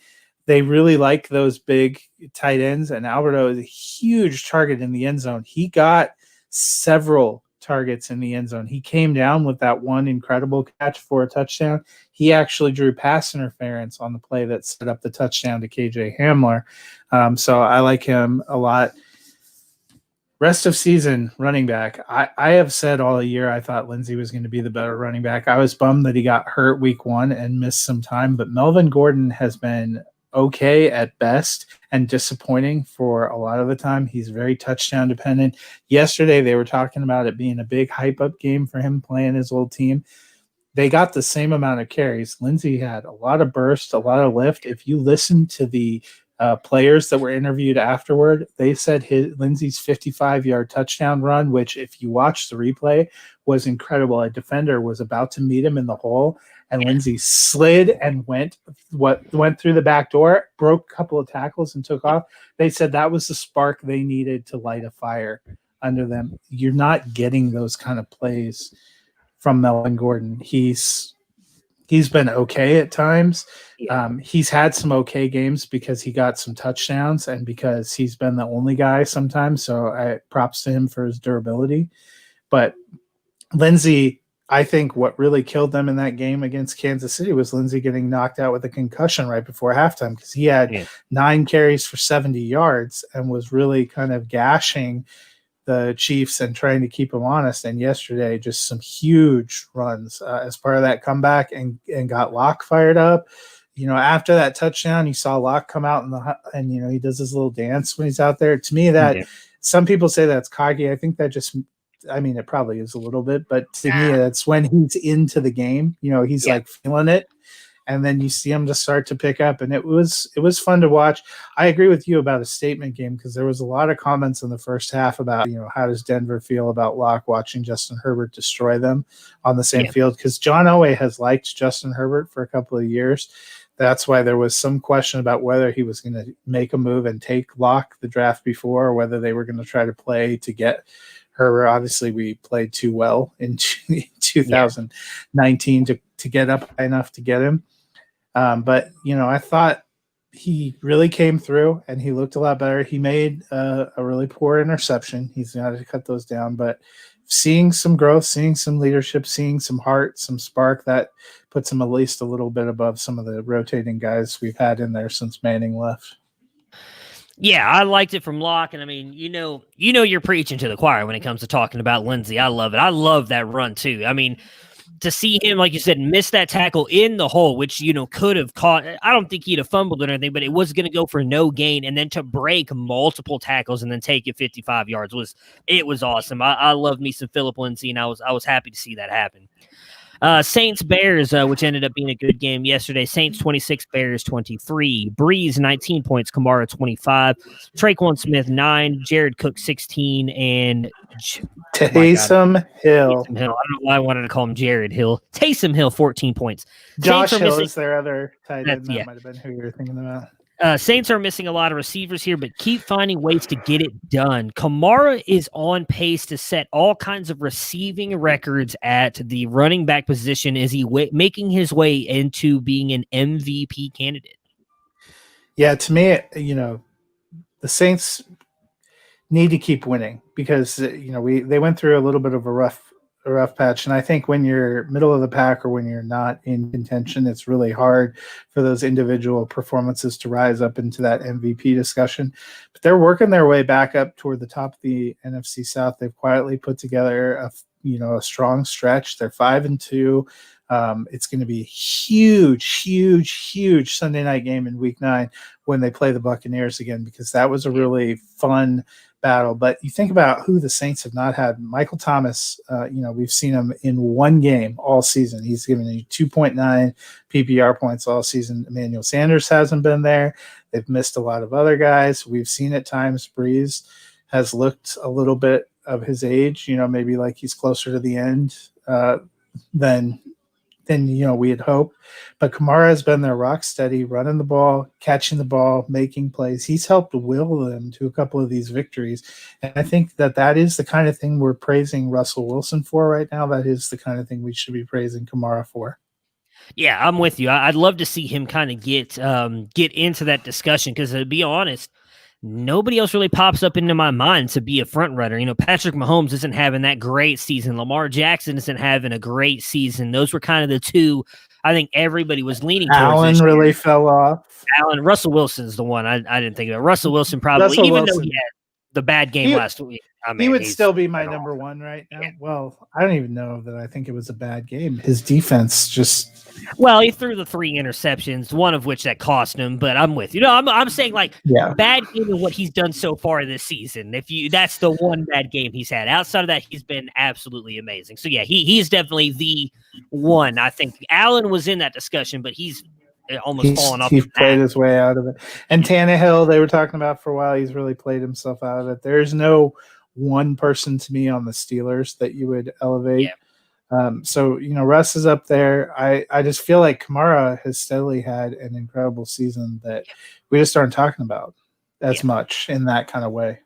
They really like those big tight ends, and Alberto is a huge target in the end zone. He got several targets in the end zone. He came down with that one incredible catch for a touchdown. He actually drew pass interference on the play that set up the touchdown to KJ Hamler. So I like him a lot. Rest of season running back. I have said all year I thought Lindsey was going to be the better running back. I was bummed that he got hurt week 1 and missed some time, but Melvin Gordon has been okay at best and disappointing for a lot of the time. He's very touchdown dependent. Yesterday they were talking about it being a big hype up game for him playing his old team. They got the same amount of carries. Lindsey had a lot of burst, a lot of lift. If you listen to the players that were interviewed afterward, they said Lindsey's 55-yard touchdown run, which if you watch the replay was incredible. A defender was about to meet him in the hole, and Lindsey slid and went through the back door, broke a couple of tackles and took off. They said that was the spark they needed to light a fire under them. You're not getting those kind of plays from Melvin Gordon. He's been okay at times. He's had some okay games because he got some touchdowns and because he's been the only guy sometimes. So props to him for his durability. But Lindsey, I think what really killed them in that game against Kansas City was Lindsey getting knocked out with a concussion right before halftime, because he had 9 carries for 70 yards and was really kind of gashing the Chiefs and trying to keep them honest. And yesterday, just some huge runs as part of that comeback and got Locke fired up. After that touchdown, you saw Locke come out and he does his little dance when he's out there. To me, some people say that's cocky. I think that it probably is a little bit, but to me, that's when he's into the game. He's like feeling it. And then you see him just start to pick up, and it was fun to watch. I agree with you about a statement game, because there was a lot of comments in the first half about, how does Denver feel about Locke watching Justin Herbert destroy them on the same field? Because John Elway has liked Justin Herbert for a couple of years. That's why there was some question about whether he was going to make a move and take Locke the draft before, or whether they were going to try to play to get Herbert. Obviously, we played too well in 2019 to get up high enough to get him. But I thought he really came through and he looked a lot better. He made a really poor interception. He's got to cut those down, but seeing some growth, seeing some leadership, seeing some heart, some spark, that puts him at least a little bit above some of the rotating guys we've had in there since Manning left. Yeah, I liked it from Locke, and I mean, you're preaching to the choir when it comes to talking about Lindsey. I love it. I love that run too. I mean, to see him, like you said, miss that tackle in the hole, which, could have caught. I don't think he'd have fumbled or anything, but it was going to go for no gain. And then to break multiple tackles and then take it 55 yards was awesome. I love me some Phillip Lindsey, and I was happy to see that happen. Saints Bears, which ended up being a good game yesterday. Saints 26, Bears 23. Breeze 19 points, Kamara 25, Traquan Smith 9, Jared Cook 16, and Taysom Hill. I don't know why I wanted to call him Jared Hill. Taysom Hill 14 points. Josh Hill is their other tight end. That might have been who you were thinking about. Saints are missing a lot of receivers here, but keep finding ways to get it done. Kamara is on pace to set all kinds of receiving records at the running back position. Is he making his way into being an MVP candidate? Yeah, to me, the Saints need to keep winning because they went through a little bit of a rough patch, and I think when you're middle of the pack or when you're not in contention, it's really hard for those individual performances to rise up into that MVP discussion. But they're working their way back up toward the top of the NFC South. They've quietly put together a strong stretch. They're 5-2. It's going to be a huge Sunday night game in Week 9 when they play the Buccaneers again, because that was a really fun battle. But you think about who the Saints have not had. Michael Thomas, we've seen him in one game all season. He's given you 2.9 PPR points all season. Emmanuel Sanders hasn't been there. They've missed a lot of other guys. We've seen at times Breeze has looked a little bit of his age, maybe like he's closer to the end than we had hoped. But Kamara has been there rock steady, running the ball, catching the ball, making plays. He's helped will them to a couple of these victories. And I think that is the kind of thing we're praising Russell Wilson for right now. That is the kind of thing we should be praising Kamara for. Yeah, I'm with you. I'd love to see him kind of get into that discussion, because to be honest, nobody else really pops up into my mind to be a front runner. Patrick Mahomes isn't having that great season. Lamar Jackson isn't having a great season. Those were kind of the two I think everybody was leaning towards. Allen really fell off. Russell Wilson's the one I didn't think of. Russell Wilson probably, though he had the bad game last week. He would still be my number one right now. Yeah. Well, I don't even know that I think it was a bad game. His defense just... Well, he threw the 3 interceptions, one of which that cost him, but I'm with you. I'm saying bad game in what he's done so far this season. That's the one bad game he's had. Outside of that, he's been absolutely amazing. So yeah, he's definitely the one. I think Allen was in that discussion, but he's fallen off. He's played his way out of it. And Tannehill, they were talking about for a while, he's really played himself out of it. There's no one person to me on the Steelers that you would elevate. Yeah. So Russ is up there. I just feel like Kamara has steadily had an incredible season that we just aren't talking about as much in that kind of way.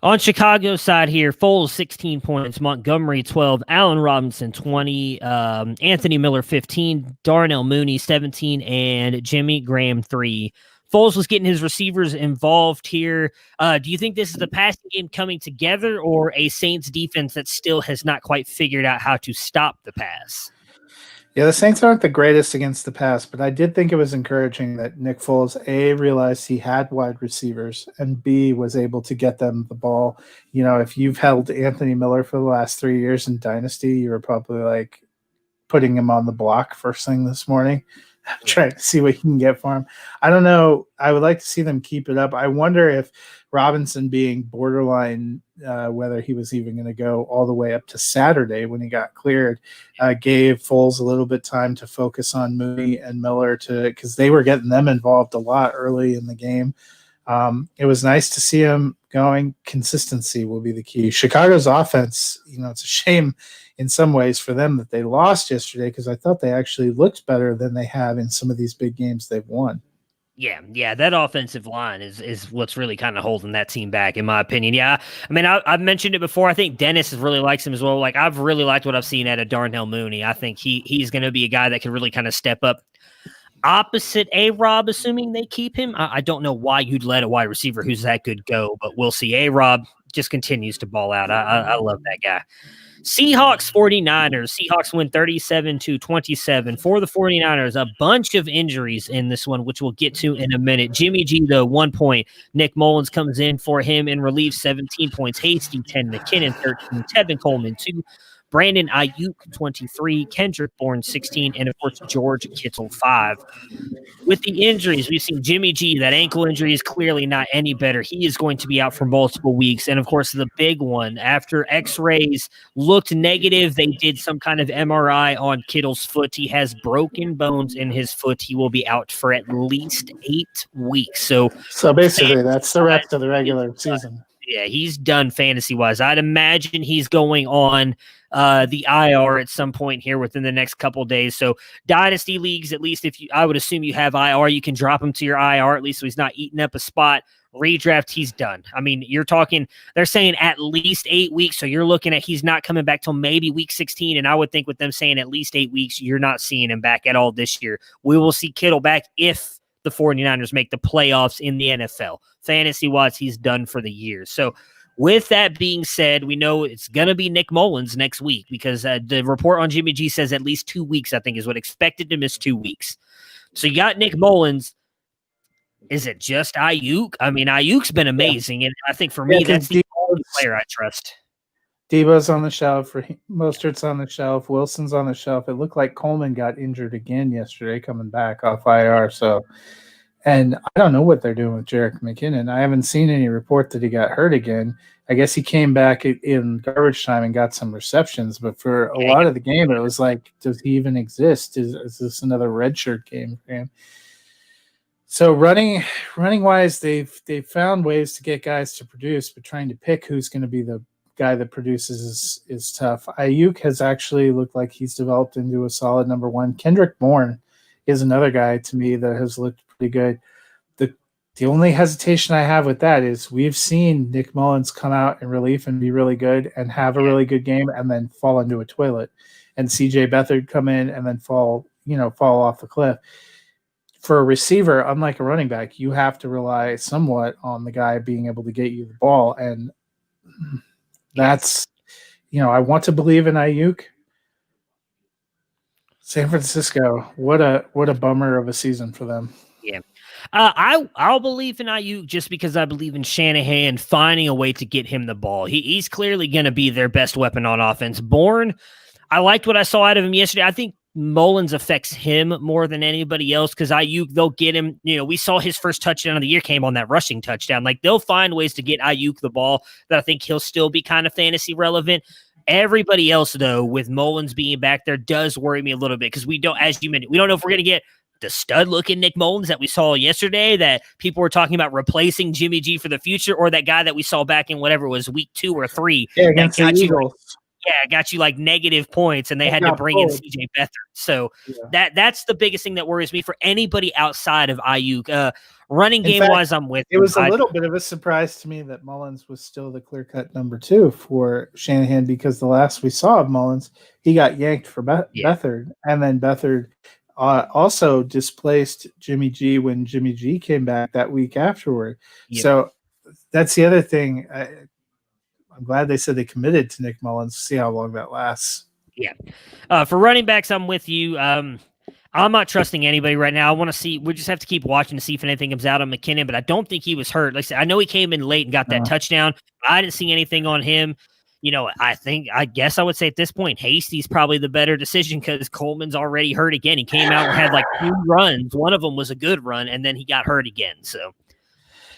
On Chicago's side here, Foles 16 points, Montgomery 12, Allen Robinson 20, Anthony Miller 15, Darnell Mooney 17, and Jimmy Graham 3. Foles was getting his receivers involved here. Do you think this is the passing game coming together, or a Saints defense that still has not quite figured out how to stop the pass? Yeah, the Saints aren't the greatest against the pass, but I did think it was encouraging that Nick Foles, A, realized he had wide receivers, and B, was able to get them the ball. If you've held Anthony Miller for the last 3 years in Dynasty, you were probably putting him on the block first thing this morning. Trying to see what you can get for him. I don't know. I would like to see them keep it up. I wonder if Robinson being borderline, whether he was even going to go all the way up to Saturday when he got cleared, gave Foles a little bit time to focus on Mooney and Miller because they were getting them involved a lot early in the game. It was nice to see him going. Consistency will be the key. Chicago's offense, it's a shame in some ways for them that they lost yesterday, because I thought they actually looked better than they have in some of these big games they've won. Yeah, that offensive line is what's really kind of holding that team back, in my opinion. Yeah, I mean, I've mentioned it before. I think Dennis really likes him as well. I've really liked what I've seen out of Darnell Mooney. I think he's going to be a guy that can really kind of step up opposite A-Rob, assuming they keep him. I don't know why you'd let a wide receiver who's that good go, but we'll see. A-Rob just continues to ball out. I love that guy. Seahawks 49ers. Seahawks win 37-27. For the 49ers, a bunch of injuries in this one, which we'll get to in a minute. Jimmy G, though, 1 point. Nick Mullins comes in for him and relieves 17 points. Hasty, 10. McKinnon, 13. Tevin Coleman, 2. Brandon Ayuk, 23, Kendrick Bourne, 16, and, of course, George Kittle, 5. With the injuries, we've seen Jimmy G. That ankle injury is clearly not any better. He is going to be out for multiple weeks. And, of course, the big one, after x-rays looked negative, they did some kind of MRI on Kittle's foot. He has broken bones in his foot. He will be out for at least 8 weeks. So basically, that's the rest of the regular season. Yeah, he's done fantasy-wise. I'd imagine he's going on the IR at some point here within the next couple days. So dynasty leagues, at least I would assume you have IR, you can drop him to your IR at least so he's not eating up a spot. Redraft, he's done. I mean, they're saying at least 8 weeks. So you're looking at he's not coming back till maybe week 16. And I would think with them saying at least 8 weeks, you're not seeing him back at all this year. We will see Kittle back if the 49ers make the playoffs in the NFL. Fantasy-wise, he's done for the year. So with that being said, we know it's going to be Nick Mullins next week because the report on Jimmy G says at least 2 weeks, I think, is what expected to miss 2 weeks. So you got Nick Mullins. Is it just Ayuk? I mean, Ayuk's been amazing, and I think for me, that's the only player I trust. Debo's on the shelf, Mostert's on the shelf, Wilson's on the shelf. It looked like Coleman got injured again yesterday coming back off IR. So, and I don't know what they're doing with Jerick McKinnon. I haven't seen any report that he got hurt again. I guess he came back in garbage time and got some receptions, but for a lot of the game, it was like, does he even exist? Is this another redshirt game for him? So running wise, they've found ways to get guys to produce, but trying to pick who's going to be the guy that produces is tough. Ayuk has actually looked like he's developed into a solid number one. Kendrick Bourne is another guy to me that has looked pretty good. The only hesitation I have with that is we've seen Nick Mullins come out in relief and be really good and have a really good game and then fall into a toilet, and CJ Beathard come in and then fall off the cliff. For a receiver, unlike a running back, you have to rely somewhat on the guy being able to get you the ball, and that's, I want to believe in Ayuk. San Francisco, what a bummer of a season for them. Yeah. I'll believe in Ayuk just because I believe in Shanahan finding a way to get him the ball. He's clearly going to be their best weapon on offense. Bourne, I liked what I saw out of him yesterday. I think Mullins affects him more than anybody else because Ayuk, they'll get him. We saw his first touchdown of the year came on that rushing touchdown. Like, they'll find ways to get Ayuk the ball that I think he'll still be kind of fantasy relevant. Everybody else, though, with Mullins being back there, does worry me a little bit because we don't, as you mentioned, we don't know if we're going to get the stud-looking Nick Mullins that we saw yesterday that people were talking about replacing Jimmy G for the future, or that guy that we saw back in whatever it was, week 2 or 3. Yeah, against the Eagles. Got you like negative points, and they had to bring in CJ Beathard. So that's the biggest thing that worries me for anybody outside of Ayuk. Running game-wise, I'm with it. Was a little bit of a surprise to me that Mullins was still the clear-cut number 2 for Shanahan because the last we saw of Mullins, he got yanked for Beathard, and then Beathard also displaced Jimmy G when Jimmy G came back that week afterward. Yep. So that's the other thing. I'm glad they said they committed to Nick Mullins. See how long that lasts. Yeah. For running backs, I'm with you. I'm not trusting anybody right now. I want to see. We just have to keep watching to see if anything comes out on McKinnon, but I don't think he was hurt. Like I said, I know he came in late and got that touchdown. I didn't see anything on him. I guess I would say at this point, Hasty's probably the better decision because Coleman's already hurt again. He came out and had like 2 runs. One of them was a good run, and then he got hurt again. So,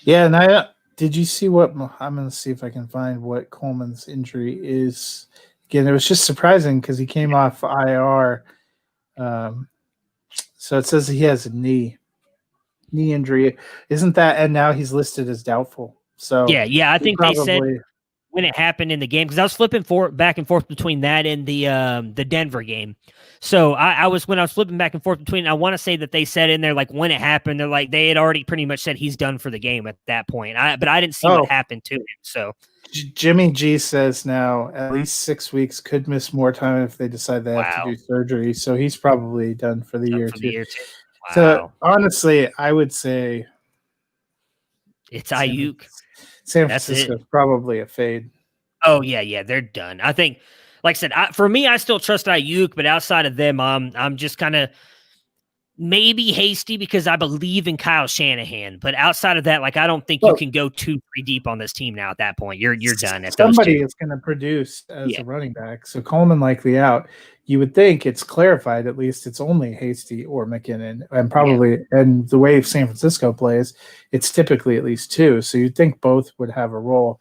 yeah, and did you see what I'm going to see if I can find what Coleman's injury is? Again, it was just surprising because he came off IR. So it says he has a knee injury. Isn't that? And now he's listed as doubtful. So yeah. I think they said when it happened in the game, because I was flipping back and forth between that and the Denver game. So when I was flipping back and forth between, I want to say that they said in there, like, when it happened, they're like, they had already pretty much said he's done for the game at that point. But I didn't see what happened to him. So Jimmy G says now at least 6 weeks, could miss more time if they decide they have to do surgery. So he's probably done for the year too. Wow. So honestly, I would say it's Ayuk. San Francisco is probably a fade. Oh yeah, they're done. I think, like I said, for me, I still trust Ayuk, but outside of them, I'm just kind of maybe hasty because I believe in Kyle Shanahan. But outside of that, like, I don't think you can go 2-3 deep on this team now. At that point, you're done. Somebody is going to produce as a running back. So Coleman likely out. You would think it's clarified. At least it's only Hasty or McKinnon, and probably and the way San Francisco plays, it's typically at least 2. So you'd think both would have a role.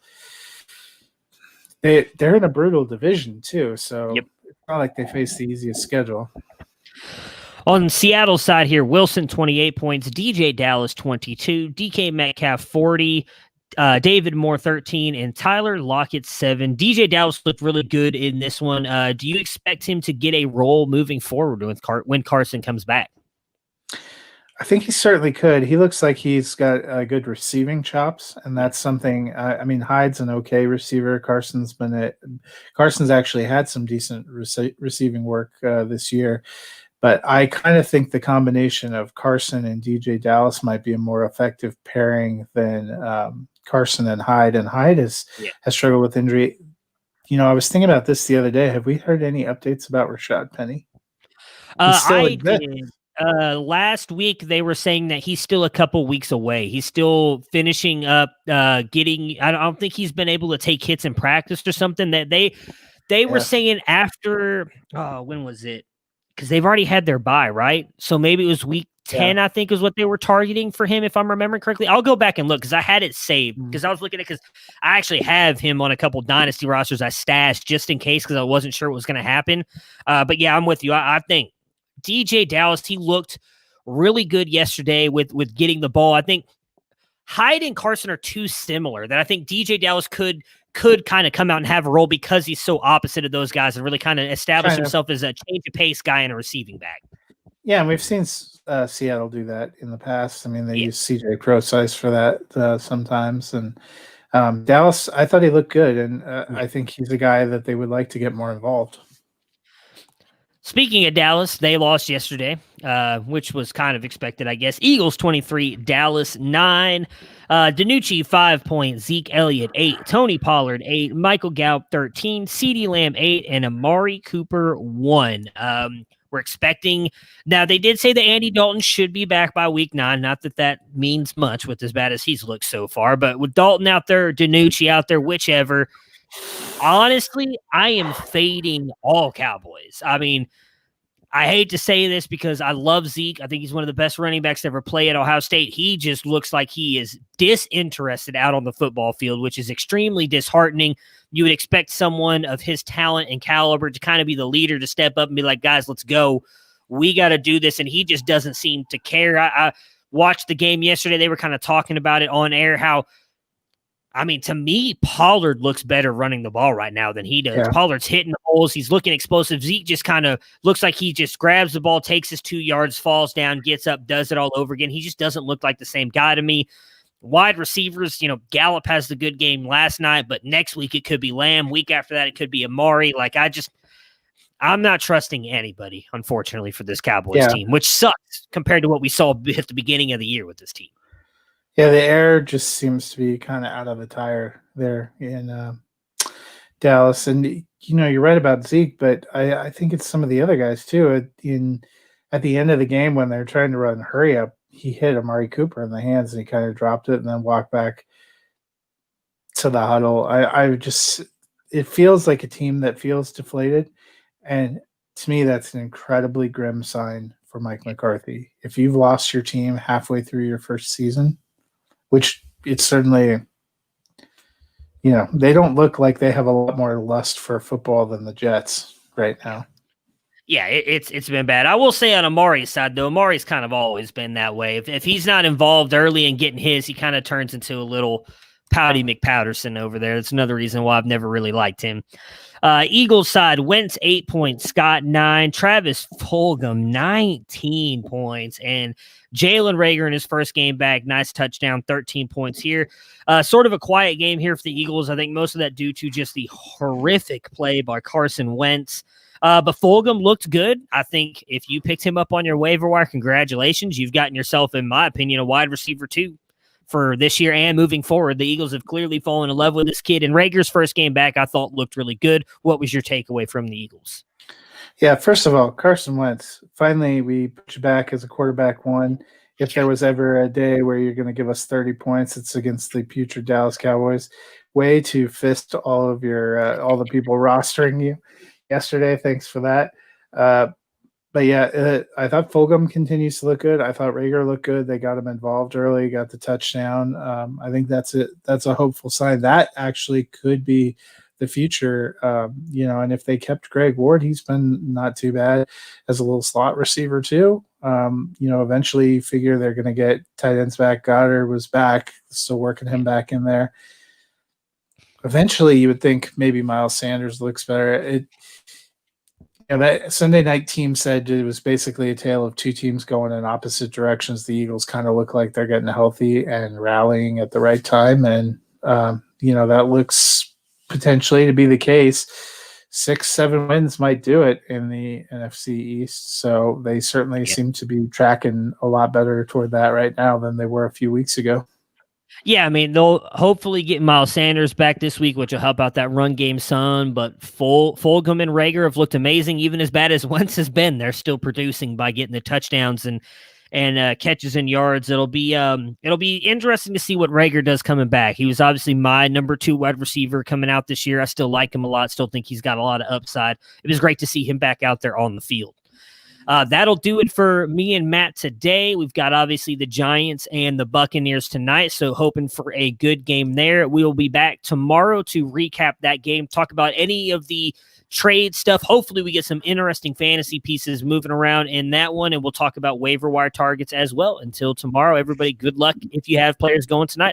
They're in a brutal division too, so it's not like they face the easiest schedule. On Seattle's side here, Wilson 28 points, DJ Dallas 22, DK Metcalf 40, David Moore 13, and Tyler Lockett 7. DJ Dallas looked really good in this one. Do you expect him to get a role moving forward when Carson comes back? I think he certainly could. He looks like he's got good receiving chops, and that's something. I mean, Hyde's an okay receiver. Carson's actually had some decent receiving work this year, But I kind of think the combination of Carson and DJ Dallas might be a more effective pairing than Carson and Hyde. And Hyde has struggled with injury. I was thinking about this the other day. Have we heard any updates about Rashad Penny? I did. Last week they were saying that he's still a couple weeks away. He's still finishing up getting. I don't think he's been able to take hits in practice or something. That they were saying after. When was it? Because they've already had their bye, right? So maybe it was week 10. I think is what they were targeting for him, if I'm remembering correctly. I'll go back and look because I had it saved because I was looking at it because I actually have him on a couple dynasty rosters I stashed just in case because I wasn't sure what was going to happen. But yeah, I'm with you. I think DJ Dallas, he looked really good yesterday with getting the ball. I think Hyde and Carson are too similar that I think DJ Dallas could kind of come out and have a role because he's so opposite of those guys and really kind of establish himself as a change of pace guy and a receiving back. Yeah, and we've seen Seattle do that in the past. I mean, they use CJ Procise for that sometimes. And Dallas, I thought he looked good, and I think he's a guy that they would like to get more involved. Speaking of Dallas, they lost yesterday, which was kind of expected, I guess. Eagles 23, Dallas 9. DiNucci 5 points, Zeke Elliott 8, Tony Pollard 8, Michael Gallup 13, CeeDee Lamb 8, and Amari Cooper 1. We're expecting now. They did say that Andy Dalton should be back by week 9. Not that means much with as bad as he's looked so far, but with Dalton out there, DiNucci out there, whichever. Honestly, I am fading all Cowboys. I mean, I hate to say this because I love Zeke. I think he's one of the best running backs to ever play at Ohio State. He just looks like he is disinterested out on the football field, which is extremely disheartening. You would expect someone of his talent and caliber to kind of be the leader, to step up and be like, guys, let's go. We got to do this. And he just doesn't seem to care. I watched the game yesterday. They were kind of talking about it on air, how, I mean, to me, Pollard looks better running the ball right now than he does. Yeah. Pollard's hitting the holes. He's looking explosive. Zeke just kind of looks like he just grabs the ball, takes his 2 yards, falls down, gets up, does it all over again. He just doesn't look like the same guy to me. Wide receivers, Gallup has the good game last night, but next week it could be Lamb. Week after that, it could be Amari. I'm not trusting anybody, unfortunately, for this Cowboys team, which sucks compared to what we saw at the beginning of the year with this team. Yeah, the air just seems to be kind of out of the tire there in Dallas. And, you're right about Zeke, but I think it's some of the other guys too. At the end of the game when they're trying to run hurry up, he hit Amari Cooper in the hands and he kind of dropped it and then walked back to the huddle. It feels like a team that feels deflated. And to me, that's an incredibly grim sign for Mike McCarthy. If you've lost your team halfway through your first season, which it's certainly, they don't look like they have a lot more lust for football than the Jets right now. Yeah, it's been bad. I will say on Amari's side, though, Amari's kind of always been that way. If he's not involved early in getting his, he kind of turns into a little Pouty McPowderson over there. That's another reason why I've never really liked him. Eagles side, Wentz 8 points, Scott 9, Travis Fulgham 19 points, and Jalen Reagor in his first game back, nice touchdown, 13 points here. Sort of a quiet game here for the Eagles. I think most of that due to just the horrific play by Carson Wentz. But Fulgham looked good. I think if you picked him up on your waiver wire, congratulations. You've gotten yourself, in my opinion, a wide receiver too for this year and moving forward. The Eagles have clearly fallen in love with this kid. And Rager's first game back, I thought, looked really good. What was your takeaway from the Eagles? Yeah, first of all, Carson Wentz, finally we put you back as a quarterback one. If there was ever a day where you're going to give us 30 points, it's against the putrid Dallas Cowboys. Way to fist all of your all the people rostering you yesterday. Thanks for that. But yeah, I thought Fulgham continues to look good. I thought Reagor looked good. They got him involved early, got the touchdown. I think that's it. That's a hopeful sign. That actually could be the future. And if they kept Greg Ward, he's been not too bad as a little slot receiver too. Eventually you figure they're going to get tight ends back. Goddard was back, still working him back in there. Eventually you would think maybe Miles Sanders looks better. That Sunday night team said it was basically a tale of two teams going in opposite directions. The Eagles kind of look like they're getting healthy and rallying at the right time. And, that looks potentially to be the case. 6-7 wins might do it in the NFC East. So they certainly seem to be tracking a lot better toward that right now than they were a few weeks ago. Yeah, I mean, they'll hopefully get Miles Sanders back this week, which will help out that run game some. But Fulgham and Rager have looked amazing. Even as bad as Wentz has been, they're still producing by getting the touchdowns and catches and yards. It'll be interesting to see what Rager does coming back. He was obviously my number 2 wide receiver coming out this year. I still like him a lot. Still think he's got a lot of upside. It was great to see him back out there on the field. That'll do it for me and Matt today. We've got obviously the Giants and the Buccaneers tonight, so hoping for a good game there. We'll be back tomorrow to recap that game, talk about any of the trade stuff. Hopefully we get some interesting fantasy pieces moving around in that one, and we'll talk about waiver wire targets as well. Until tomorrow, everybody, good luck if you have players going tonight.